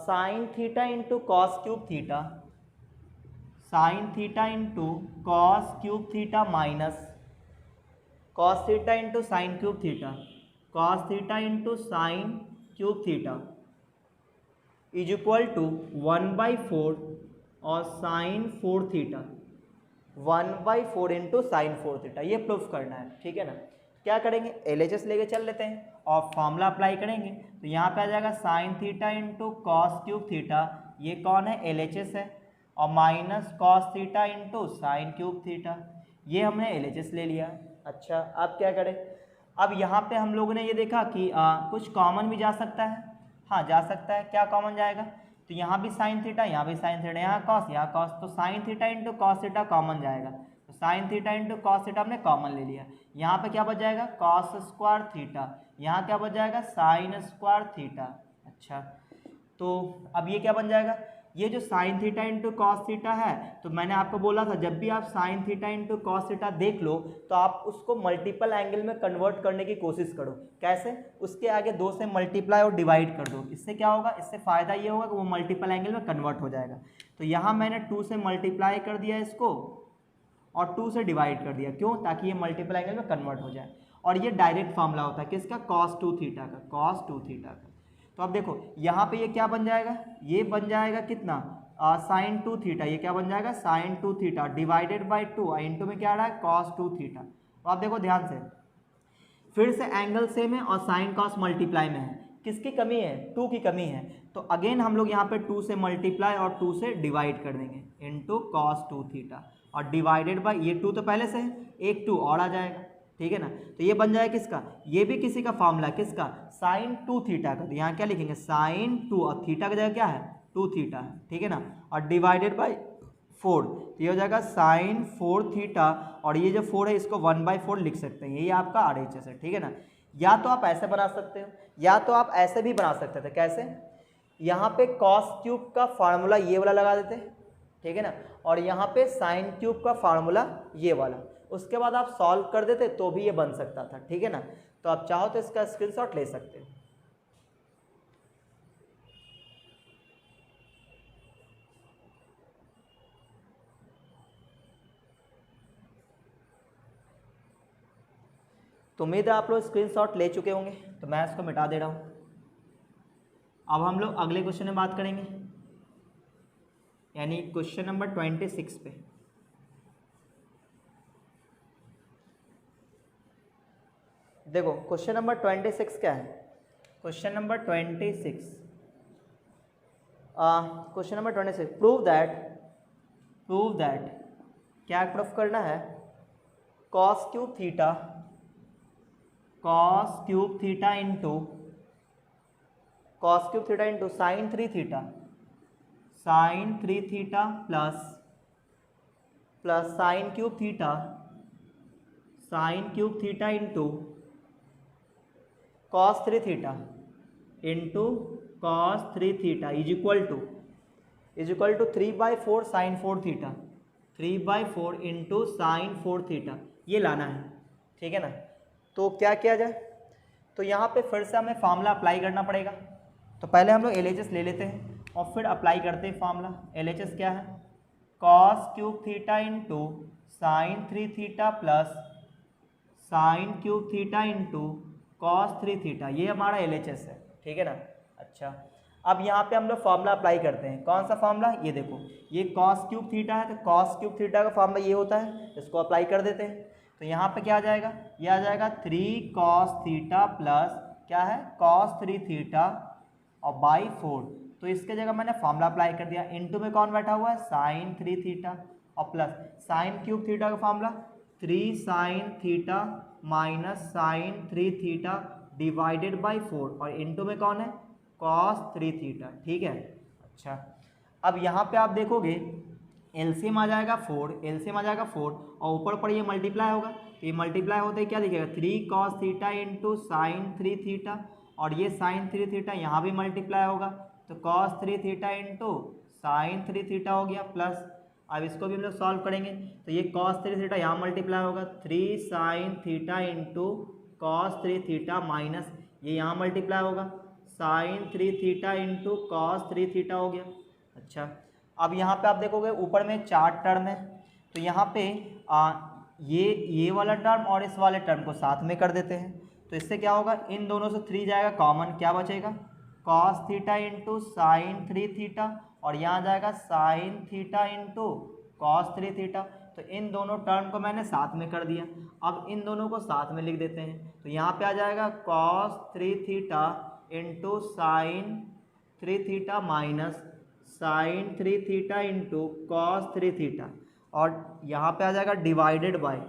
sine theta into cos cube theta, sine theta into cos cube theta minus cos theta into sine cube theta, cos theta into sine cube theta is equal to 1/4 और sine 4 theta, 1/4 into sine 4 theta. ये proof करना है, ठीक है ना। क्या करेंगे, LHS लेके चल लेते हैं और फॉर्मूला अप्लाई करेंगे। तो यहाँ पे आ जाएगा sign theta into cos cube theta, ये कौन है, LHS है, और minus cos theta into sine cube theta, ये हमने LHS ले लिया। अच्छा अब क्या करें, अब यहाँ पे हम लोगों ने ये देखा कि कुछ कॉमन भी जा सकता है। हाँ जा सकता है, क्या कॉमन जाएगा, तो यहाँ भी साइन थीटा, यहाँ भी साइन थीटा, यहाँ कॉस, तो sign theta into cos theta common जाएगा, तो sign theta into cos theta हमने कॉमन ले लिया। यहाँ पे क्या बच जाएगा, कॉस स्क्वायर थीटा, यहाँ क्या बच जाएगा, साइन स्क्वायर थीटा। अच्छा तो अब ये क्या बन जाएगा, ये जो sign theta into cos theta है, तो मैंने आपको बोला था जब भी आप sign theta into cos theta देख लो तो आप उसको मल्टीपल एंगल में कन्वर्ट करने की कोशिश करो। कैसे? उसके आगे 2 से मल्टीप्लाई और डिवाइड कर दो। इससे क्या होगा, इससे फ़ायदा ये होगा कि वो मल्टीपल एंगल में कन्वर्ट हो जाएगा। तो यहाँ मैंने 2 से मल्टीप्लाई कर दिया इसको और 2 से डिवाइड कर दिया। क्यों? ताकि ये मल्टीपल एंगल में कन्वर्ट हो जाए। और ये डायरेक्ट फार्मूला होता है किसका? कॉस 2 थीटा का, कॉस 2 थीटा का। तो अब देखो यहाँ पे ये क्या बन जाएगा, ये बन जाएगा कितना, साइन 2 थीटा। ये क्या बन जाएगा, sine 2 theta divided by 2, into में क्या आ रहा है, कॉस 2 थीटा। तो आप देखो ध्यान से, फिर से एंगल सेम है और साइन कॉस मल्टीप्लाई में है। किसकी कमी है? 2 की कमी है। तो अगेन हम लोग यहाँ पे 2 से मल्टीप्लाई और 2 से डिवाइड कर देंगे इंटू कॉस 2 थीटा और डिवाइडेड बाई, ये 2 तो पहले से है, एक 2 और आ जाएगा, ठीक है ना। तो ये बन जाएगा किसका, ये भी किसी का फॉर्मूला, किसका, साइन 2 थीटा का। तो यहाँ क्या लिखेंगे, साइन 2 और थीटा का जगह क्या है, 2 थीटा है, ठीक है ना, और डिवाइडेड बाई 4। तो ये हो जाएगा साइन 4 थीटा और ये जो 4 है इसको 1/4 लिख सकते हैं। यही आपका RHS है, ठीक है ना। या तो आप ऐसे बना सकते हो या तो आप ऐसे भी बना सकते थे। कैसे? यहाँ पे कॉस क्यूब का फार्मूला ये वाला लगा देते, ठीक है ना, और यहाँ पे साइन क्यूब का फार्मूला ये वाला, उसके बाद आप सॉल्व कर देते तो भी ये बन सकता था, ठीक है ना। तो आप चाहो तो इसका स्क्रीनशॉट ले सकते हो। तो उम्मीद है आप लोग स्क्रीनशॉट ले चुके होंगे, तो मैं इसको मिटा दे रहा हूँ। अब हम लोग अगले क्वेश्चन में बात करेंगे, यानी क्वेश्चन नंबर 26 पे। देखो क्वेश्चन नंबर 26 क्या है, क्वेश्चन नंबर 26, क्वेश्चन नंबर 26, प्रूव दैट क्या प्रूफ करना है, cos cube theta into sine 3 theta plus sine cube theta into cos 3 theta is equal to 3/4 sine 4 theta, 3/4 into sine 4 theta, ये लाना है, ठीक है ना। तो क्या किया जाए, तो यहाँ पे फिर से हमें फार्मूला अप्लाई करना पड़ेगा। तो पहले हम लोग LHS ले लेते हैं और फिर अप्लाई करते हैं फार्मूला। LHS क्या है, cos cube theta into sine 3 theta plus sine cube theta into cos 3 theta, ये हमारा LHS है, ठीक है ना। अच्छा, अब यहाँ पे हम लोग फार्मूला अप्लाई करते हैं। कौन सा फार्मूला, ये देखो, ये कॉस क्यूब थीटा है, तो कॉस क्यूब थीटा का फार्मूला ये होता है, इसको अप्लाई कर देते हैं। तो यहाँ पे क्या आ जाएगा, ये आ जाएगा 3 कॉस थीटा प्लस क्या है, कॉस 3 थीटा और बाई 4। तो इसके जगह मैंने फार्मूला अप्लाई कर दिया। इनटू में कौन बैठा हुआ है, साइन 3 थीटा और प्लस साइन क्यूब थीटा का formula 3 sine theta minus sine 3 theta divided by 4 और इनटू में कौन है, कॉस 3 थीटा, ठीक है। अच्छा, अब यहाँ पे आप देखोगे एलसीएम आ जाएगा 4 और ऊपर पर ये मल्टीप्लाई होगा, तो ये मल्टीप्लाई होते ही क्या दिखेगा, 3 cos theta into sine 3 theta और ये साइन 3 थीटा यहाँ भी मल्टीप्लाई होगा, तो cos 3 theta into sine 3 theta हो गया प्लस, अब इसको भी हम लोग सॉल्व करेंगे तो ये कॉस 3 थीटा यहाँ मल्टीप्लाई होगा, 3 sine theta into cos 3 theta minus ये यहाँ मल्टीप्लाई होगा, sine 3 theta into cos 3 theta हो गया। अच्छा, अब यहाँ पे आप देखोगे ऊपर में 4 टर्म है, तो यहाँ पे ये वाला टर्म और इस वाले टर्म को साथ में कर देते हैं। तो इससे क्या होगा, इन दोनों से 3 जाएगा कॉमन, क्या बचेगा, cos theta into sine 3 theta और यहाँ जाएगा sign theta into cos 3 theta. तो इन दोनों टर्म को मैंने साथ में कर दिया। अब इन दोनों को साथ में लिख देते हैं, तो यहाँ पे आ जाएगा cos 3 theta into sine 3 theta minus sine 3 theta into cos 3 theta और यहाँ पे आ जाएगा डिवाइडेड बाय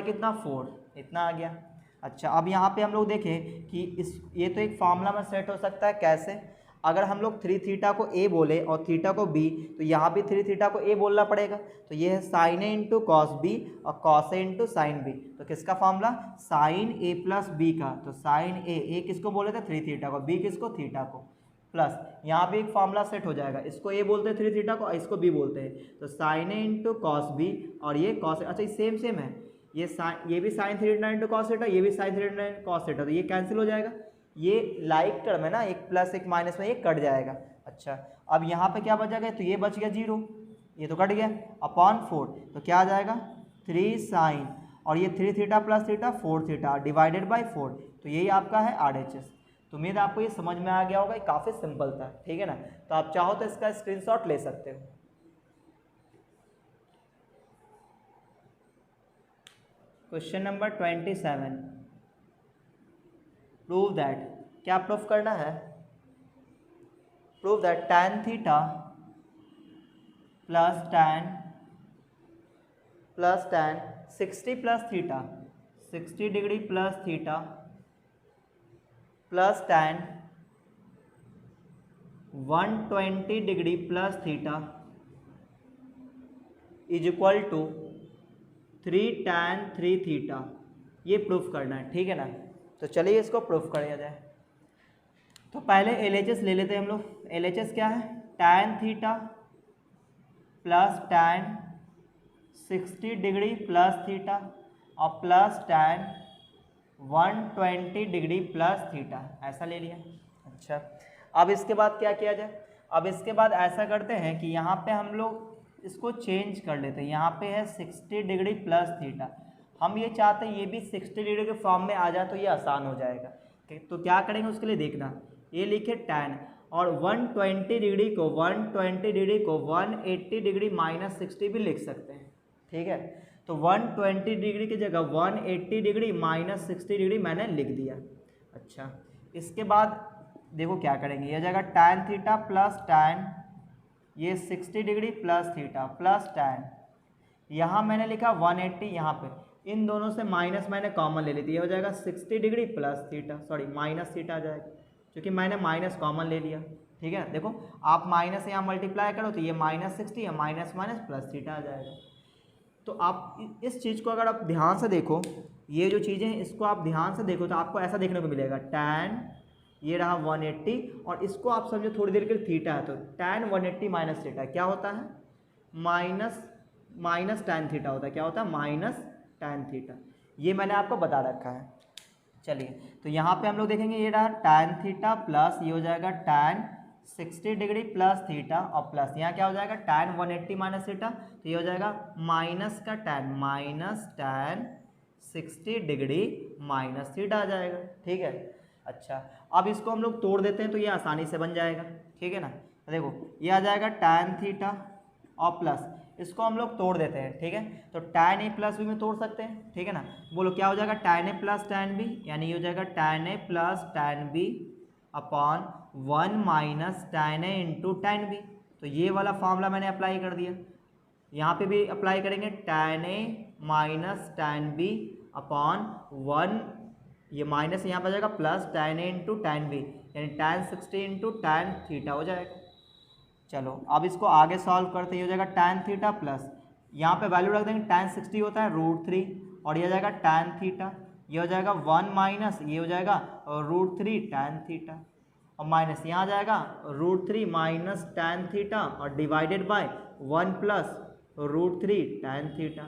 कितना, 4, इतना आ गया। अच्छा, अब यहाँ पे हम लोग देखें कि ये तो एक फार्मूला में सेट हो सकता है। कैसे, अगर हम लोग 3 थीटा को A बोले और थीटा को B, तो यहाँ भी 3 थीटा को A बोलना पड़ेगा। तो ये है sine A into cos B और cos A into sine B। तो किसका formula, sine A plus B का। तो साइन A किसको बोले थे, 3 थीटा को, B किसको, थीटा को। प्लस यहाँ पे एक फॉर्मूला सेट हो जाएगा, इसको ए बोलते हैं 3 थीटा को, इसको बी बोलते हैं, तो sign A into cos B और ये कॉस, अच्छा ये सेम है, ये भी sign theta into cos theta, ये भी sign theta into cos theta, तो ये कैंसिल हो जाएगा, ये लाइक टर्म है ना, एक प्लस एक माइनस में ये कट जाएगा। अच्छा अब यहाँ पे क्या बच जाएगा, तो ये बच गया 0, ये तो कट गया, अपॉन 4, तो क्या आ जाएगा 3 साइन और ये 3 theta plus theta 4 theta divided by 4, तो यही आपका है RHS। तो उम्मीद आपको ये समझ में आ गया होगा, ये काफ़ी सिंपल था, ठीक है ना। तो आप चाहो तो इसका स्क्रीनशॉट ले सकते हो। क्वेश्चन नंबर 27, प्रूव दैट, क्या प्रूफ करना है, prove that tan theta plus tan 60 plus theta 60 degree plus theta plus tan 120 degree plus theta is equal to 3 tan 3 theta, ये प्रूफ करना है, ठीक है ना। तो चलिए इसको प्रूफ किया जाए। तो पहले LHS ले लेते हैं हम लोग। LHS क्या है, tan theta plus tan 60 degree plus theta और plus tan 120 degree plus theta, ऐसा ले लिया। अच्छा अब इसके बाद क्या किया जाए, अब इसके बाद ऐसा करते हैं कि यहाँ पे हम लोग इसको चेंज कर लेते हैं, यहाँ पे है 60 डिग्री प्लस थीटा, हम ये चाहते हैं ये भी 60 डिग्री के फॉर्म में आ जाए तो ये आसान हो जाएगा। तो क्या करेंगे उसके लिए देखना, ये लिखे tan और 120 डिग्री को 180 डिग्री माइनस 60 भी लिख सकते हैं, ठीक है। तो 120 डिग्री की जगह 180 डिग्री माइनस 60 डिग्री मैंने लिख दिया। अच्छा इसके बाद देखो क्या करेंगे, यह जाएगा tan थीटा प्लस tan ये 60 degree plus theta plus tan, यहाँ मैंने लिखा 180, यहाँ पे इन दोनों से माइनस मैंने कॉमन ले ली थी, ये हो जाएगा 60 degree plus theta, sorry minus theta आ जाएगा क्योंकि मैंने माइनस कॉमन ले लिया, ठीक है। देखो आप माइनस यहाँ मल्टीप्लाई करो तो ये माइनस 60 है, माइनस माइनस प्लस थीटा आ जाएगा। तो आप इस चीज़ को अगर आप ध्यान से देखो, ये जो चीज़ें हैं इसको आप ध्यान से देखो तो आपको ऐसा देखने को मिलेगा, tan ये रहा 180 और इसको आप समझो थोड़ी देर के लिए थीटा है, तो tan 180 माइनस थीटा क्या होता है, माइनस tan थीटा होता है, क्या होता है माइनस tan थीटा, ये मैंने आपको बता रखा है। चलिए तो यहाँ पे हम लोग देखेंगे, ये रहा tan थीटा प्लस ये हो जाएगा tan 60 डिग्री प्लस थीटा और प्लस यहाँ क्या हो जाएगा tan 180 माइनस थीटा, तो ये हो जाएगा माइनस का tan minus tan 60 degree minus theta आ जाएगा, ठीक है। अच्छा अब इसको हम लोग तोड़ देते हैं तो ये आसानी से बन जाएगा, ठीक है ना। तो देखो ये आ जाएगा tan थीटा और प्लस इसको हम लोग तोड़ देते हैं, ठीक है। तो tan a प्लस बी में तोड़ सकते हैं, ठीक है ना। बोलो क्या हो जाएगा tan a plus tan b, यानी ये हो जाएगा tan a plus tan b upon 1 minus tan a into tan b, तो ये वाला फॉर्मूला मैंने अप्लाई कर दिया, यहाँ पे भी अप्लाई करेंगे tan a minus tan b upon 1, ये माइनस यहाँ पर जाएगा plus tan a into tan b, यानी tan 60 इंटू tan थीटा हो जाएगा। चलो अब इसको आगे सॉल्व करते, ये हो जाएगा tan थीटा प्लस यहाँ पे वैल्यू रख देंगे tan 60 होता है √3 और ये हो जाएगा tan थीटा, ये हो जाएगा 1 माइनस ये हो जाएगा √3 tan थीटा और माइनस यहाँ आ जाएगा √3 माइनस tan थीटा और divided by 1 plus √3 tan theta.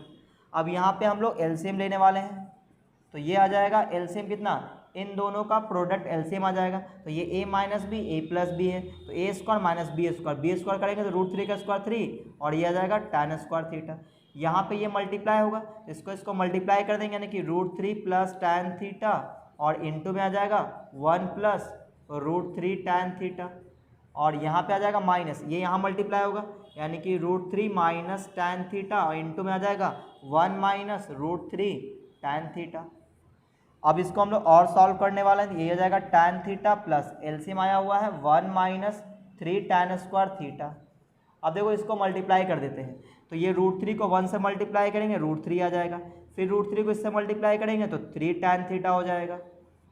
अब यहाँ पे हम लोग एलसीएम लेने वाले हैं, तो ये आ जाएगा एलसीएम कितना, इन दोनों का प्रोडक्ट एलसीएम आ जाएगा, तो ये a minus B A plus B है, तो A square minus B square करेंगे तो √3 का स्क्वायर 3 और ये आ जाएगा tan स्क्वायर थीटा। यहाँ पे ये मल्टीप्लाई होगा, इसको मल्टीप्लाई कर देंगे यानी कि √3 प्लस tan थीटा और इंटू में आ जाएगा 1 प्लस √3 tan थीटा और यहाँ पे आ जाएगा माइनस, ये यहाँ मल्टीप्लाई होगा यानी कि √3 माइनस tan थीटा और इंटू में आ जाएगा 1 माइनस √3 tan थीटा। अब इसको हम लोग और सॉल्व करने वाले हैं, ये हो जाएगा tan थीटा प्लस एलसीएम आया हुआ है 1 माइनस 3 tan स्क्वायर थीटा। अब देखो इसको मल्टीप्लाई कर देते हैं, तो ये √3 को 1 से मल्टीप्लाई करेंगे √3 आ जाएगा, फिर √3 को इससे मल्टीप्लाई करेंगे तो 3 tan थीटा हो जाएगा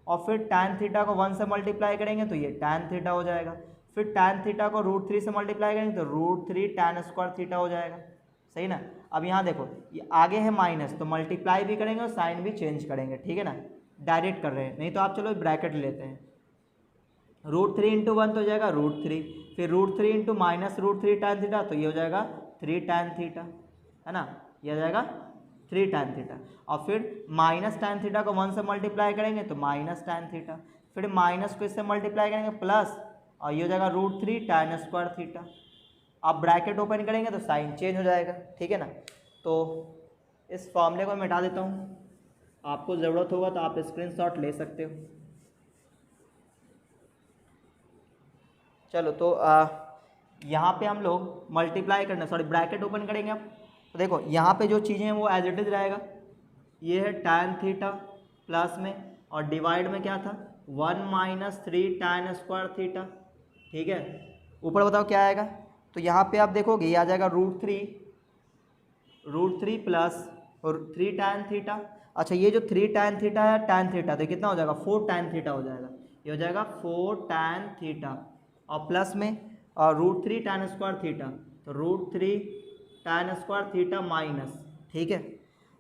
और फिर tan थीटा को 1 से मल्टीप्लाई करेंगे तो ये tan थीटा हो जाएगा, फिर tan थीटा को √3 से मल्टीप्लाई करेंगे तो √3 tan स्क्वायर थीटा हो जाएगा, सही ना। अब यहाँ देखो ये आगे है माइनस, तो मल्टीप्लाई भी करेंगे और साइन भी चेंज करेंगे, ठीक है ना, डायरेक्ट कर रहे हैं, नहीं तो आप चलो ब्रैकेट लेते हैं, √3 इंटू 1 तो हो जाएगा √3, फिर √3 इंटू माइनस √3 tan थीटा, तो ये हो जाएगा 3 tan थीटा, है ना, ये हो जाएगा 3 tan थीटा। और फिर माइनस tan थीटा को 1 से मल्टीप्लाई करेंगे तो माइनस tan थीटा, फिर माइनस को इससे मल्टीप्लाई करेंगे प्लस, और ये हो जाएगा √3 tan स्क्वायर थीटा। आप ब्रैकेट ओपन करेंगे तो साइन चेंज हो जाएगा, ठीक है ना। तो इस फॉर्मूले को मैं मिटा देता हूँ, आपको ज़रूरत होगा तो आप स्क्रीनशॉट ले सकते हो। चलो तो यहाँ पे हम लोग मल्टीप्लाई करना, सॉरी ब्रैकेट ओपन करेंगे आप, तो देखो यहाँ पे जो चीज़ें हैं वो एज इट इज रहेगा, ये है tan थीटा प्लस में, और डिवाइड में क्या था 1 माइनस 3 tan स्क्वायर थीटा, ठीक है। ऊपर बताओ क्या आएगा, तो यहाँ पे आप देखोगे ये आ जाएगा √3 प्लस और 3 tan थीटा। अच्छा ये जो 3 tan थीटा है tan थीटा, तो कितना हो जाएगा 4 tan थीटा हो जाएगा, ये हो जाएगा 4 tan थीटा, और प्लस में √3 tan स्क्वायर थीटा, तो √3 tan स्क्वायर थीटा माइनस, ठीक है।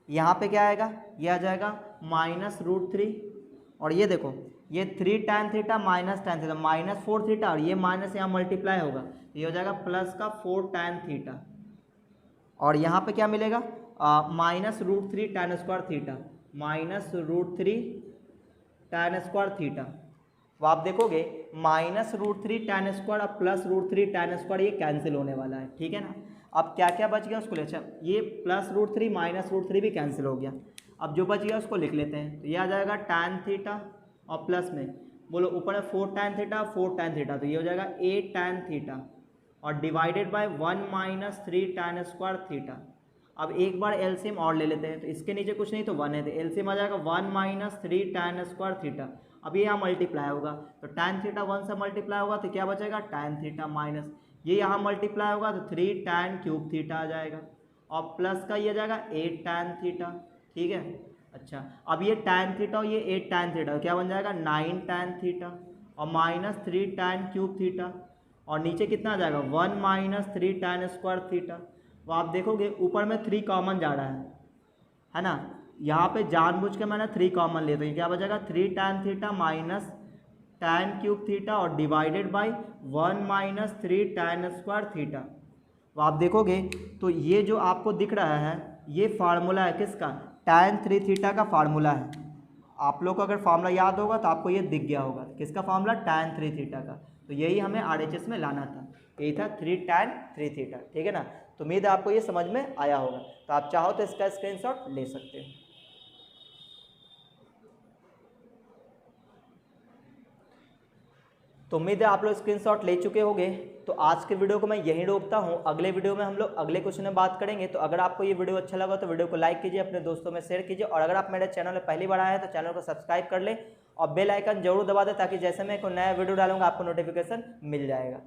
यहाँ पे क्या आएगा, ये आ जाएगा माइनस √3, और ये देखो ये 3 tan theta minus tan theta minus 4 theta, और ये माइनस यहाँ मल्टीप्लाई होगा, ये हो जाएगा प्लस का 4 tan थीटा, और यहाँ पे क्या मिलेगा minus √3 tan square theta, minus √3 tan square theta. तो आप देखोगे माइनस √3 tan स्क्वायर और प्लस √3 tan स्क्वायर ये कैंसिल होने वाला है, ठीक है ना। अब क्या क्या बच गया उसको ले, अच्छा ये प्लस √3 माइनस √3 भी कैंसिल हो गया, अब जो बच गया उसको लिख लेते हैं, तो ये आ जाएगा tan थीटा, और प्लस में बोलो ऊपर है 4 tan थीटा 4 tan थीटा, तो ये हो जाएगा 8 tan थीटा, और divided by 1 minus 3 tan square theta. अब एक बार एलसीएम और ले लेते हैं, तो इसके नीचे कुछ नहीं तो 1 है, तो एलसीएम आ जाएगा 1 माइनस 3 tan स्क्वायर थीटा। अब ये यहाँ मल्टीप्लाई होगा, तो tan थीटा 1 से मल्टीप्लाई होगा तो क्या बचेगा tan थीटा माइनस, ये यहाँ मल्टीप्लाई होगा तो 3 tan क्यूब थीटा आ जाएगा, और प्लस का ये आ जाएगा 8 tan थीटा, ठीक है। अच्छा अब ये tan थीटा और ये 8 tan थीटा क्या बन जाएगा 9 tan थीटा, और माइनस 3 tan क्यूब थीटा, और नीचे कितना आ जाएगा 1 माइनस 3 tan स्क्वायर थीटा। तो आप देखोगे ऊपर में 3 कॉमन जा रहा है ना, यहाँ पे जानबूझ के मैंने 3 कॉमन ले, तो ये क्या बचेगा 3 tan theta minus tan cube theta, और divided by 1 minus 3 tan square theta. तो आप देखोगे तो ये जो आपको दिख रहा है ये फार्मूला है किसका, tan 3 थीटा का फार्मूला है। आप लोग को अगर फार्मूला याद होगा तो आपको ये दिख गया होगा, किसका फार्मूला tan 3 थीटा का, तो यही हमें RHS में लाना था, यही था 3 tan 3 थीटा, ठीक है ना। तो उम्मीद है आपको ये समझ में आया होगा, तो आप चाहो तो इसका स्क्रीनशॉट ले सकते हो। तो उम्मीद है आप लोग स्क्रीनशॉट ले चुके होंगे। तो आज के वीडियो को मैं यहीं रोकता हूँ, अगले वीडियो में हम लोग अगले क्वेश्चन में बात करेंगे। तो अगर आपको ये वीडियो अच्छा लगा तो वीडियो को लाइक कीजिए, अपने दोस्तों में शेयर कीजिए, और अगर आप मेरे चैनल में पहली बार आए हैं तो चैनल को सब्सक्राइब कर लें और बेल आइकन जरूर दबा दें, ताकि जैसे मैं कोई नया वीडियो डालूंगा आपको नोटिफिकेशन मिल जाएगा।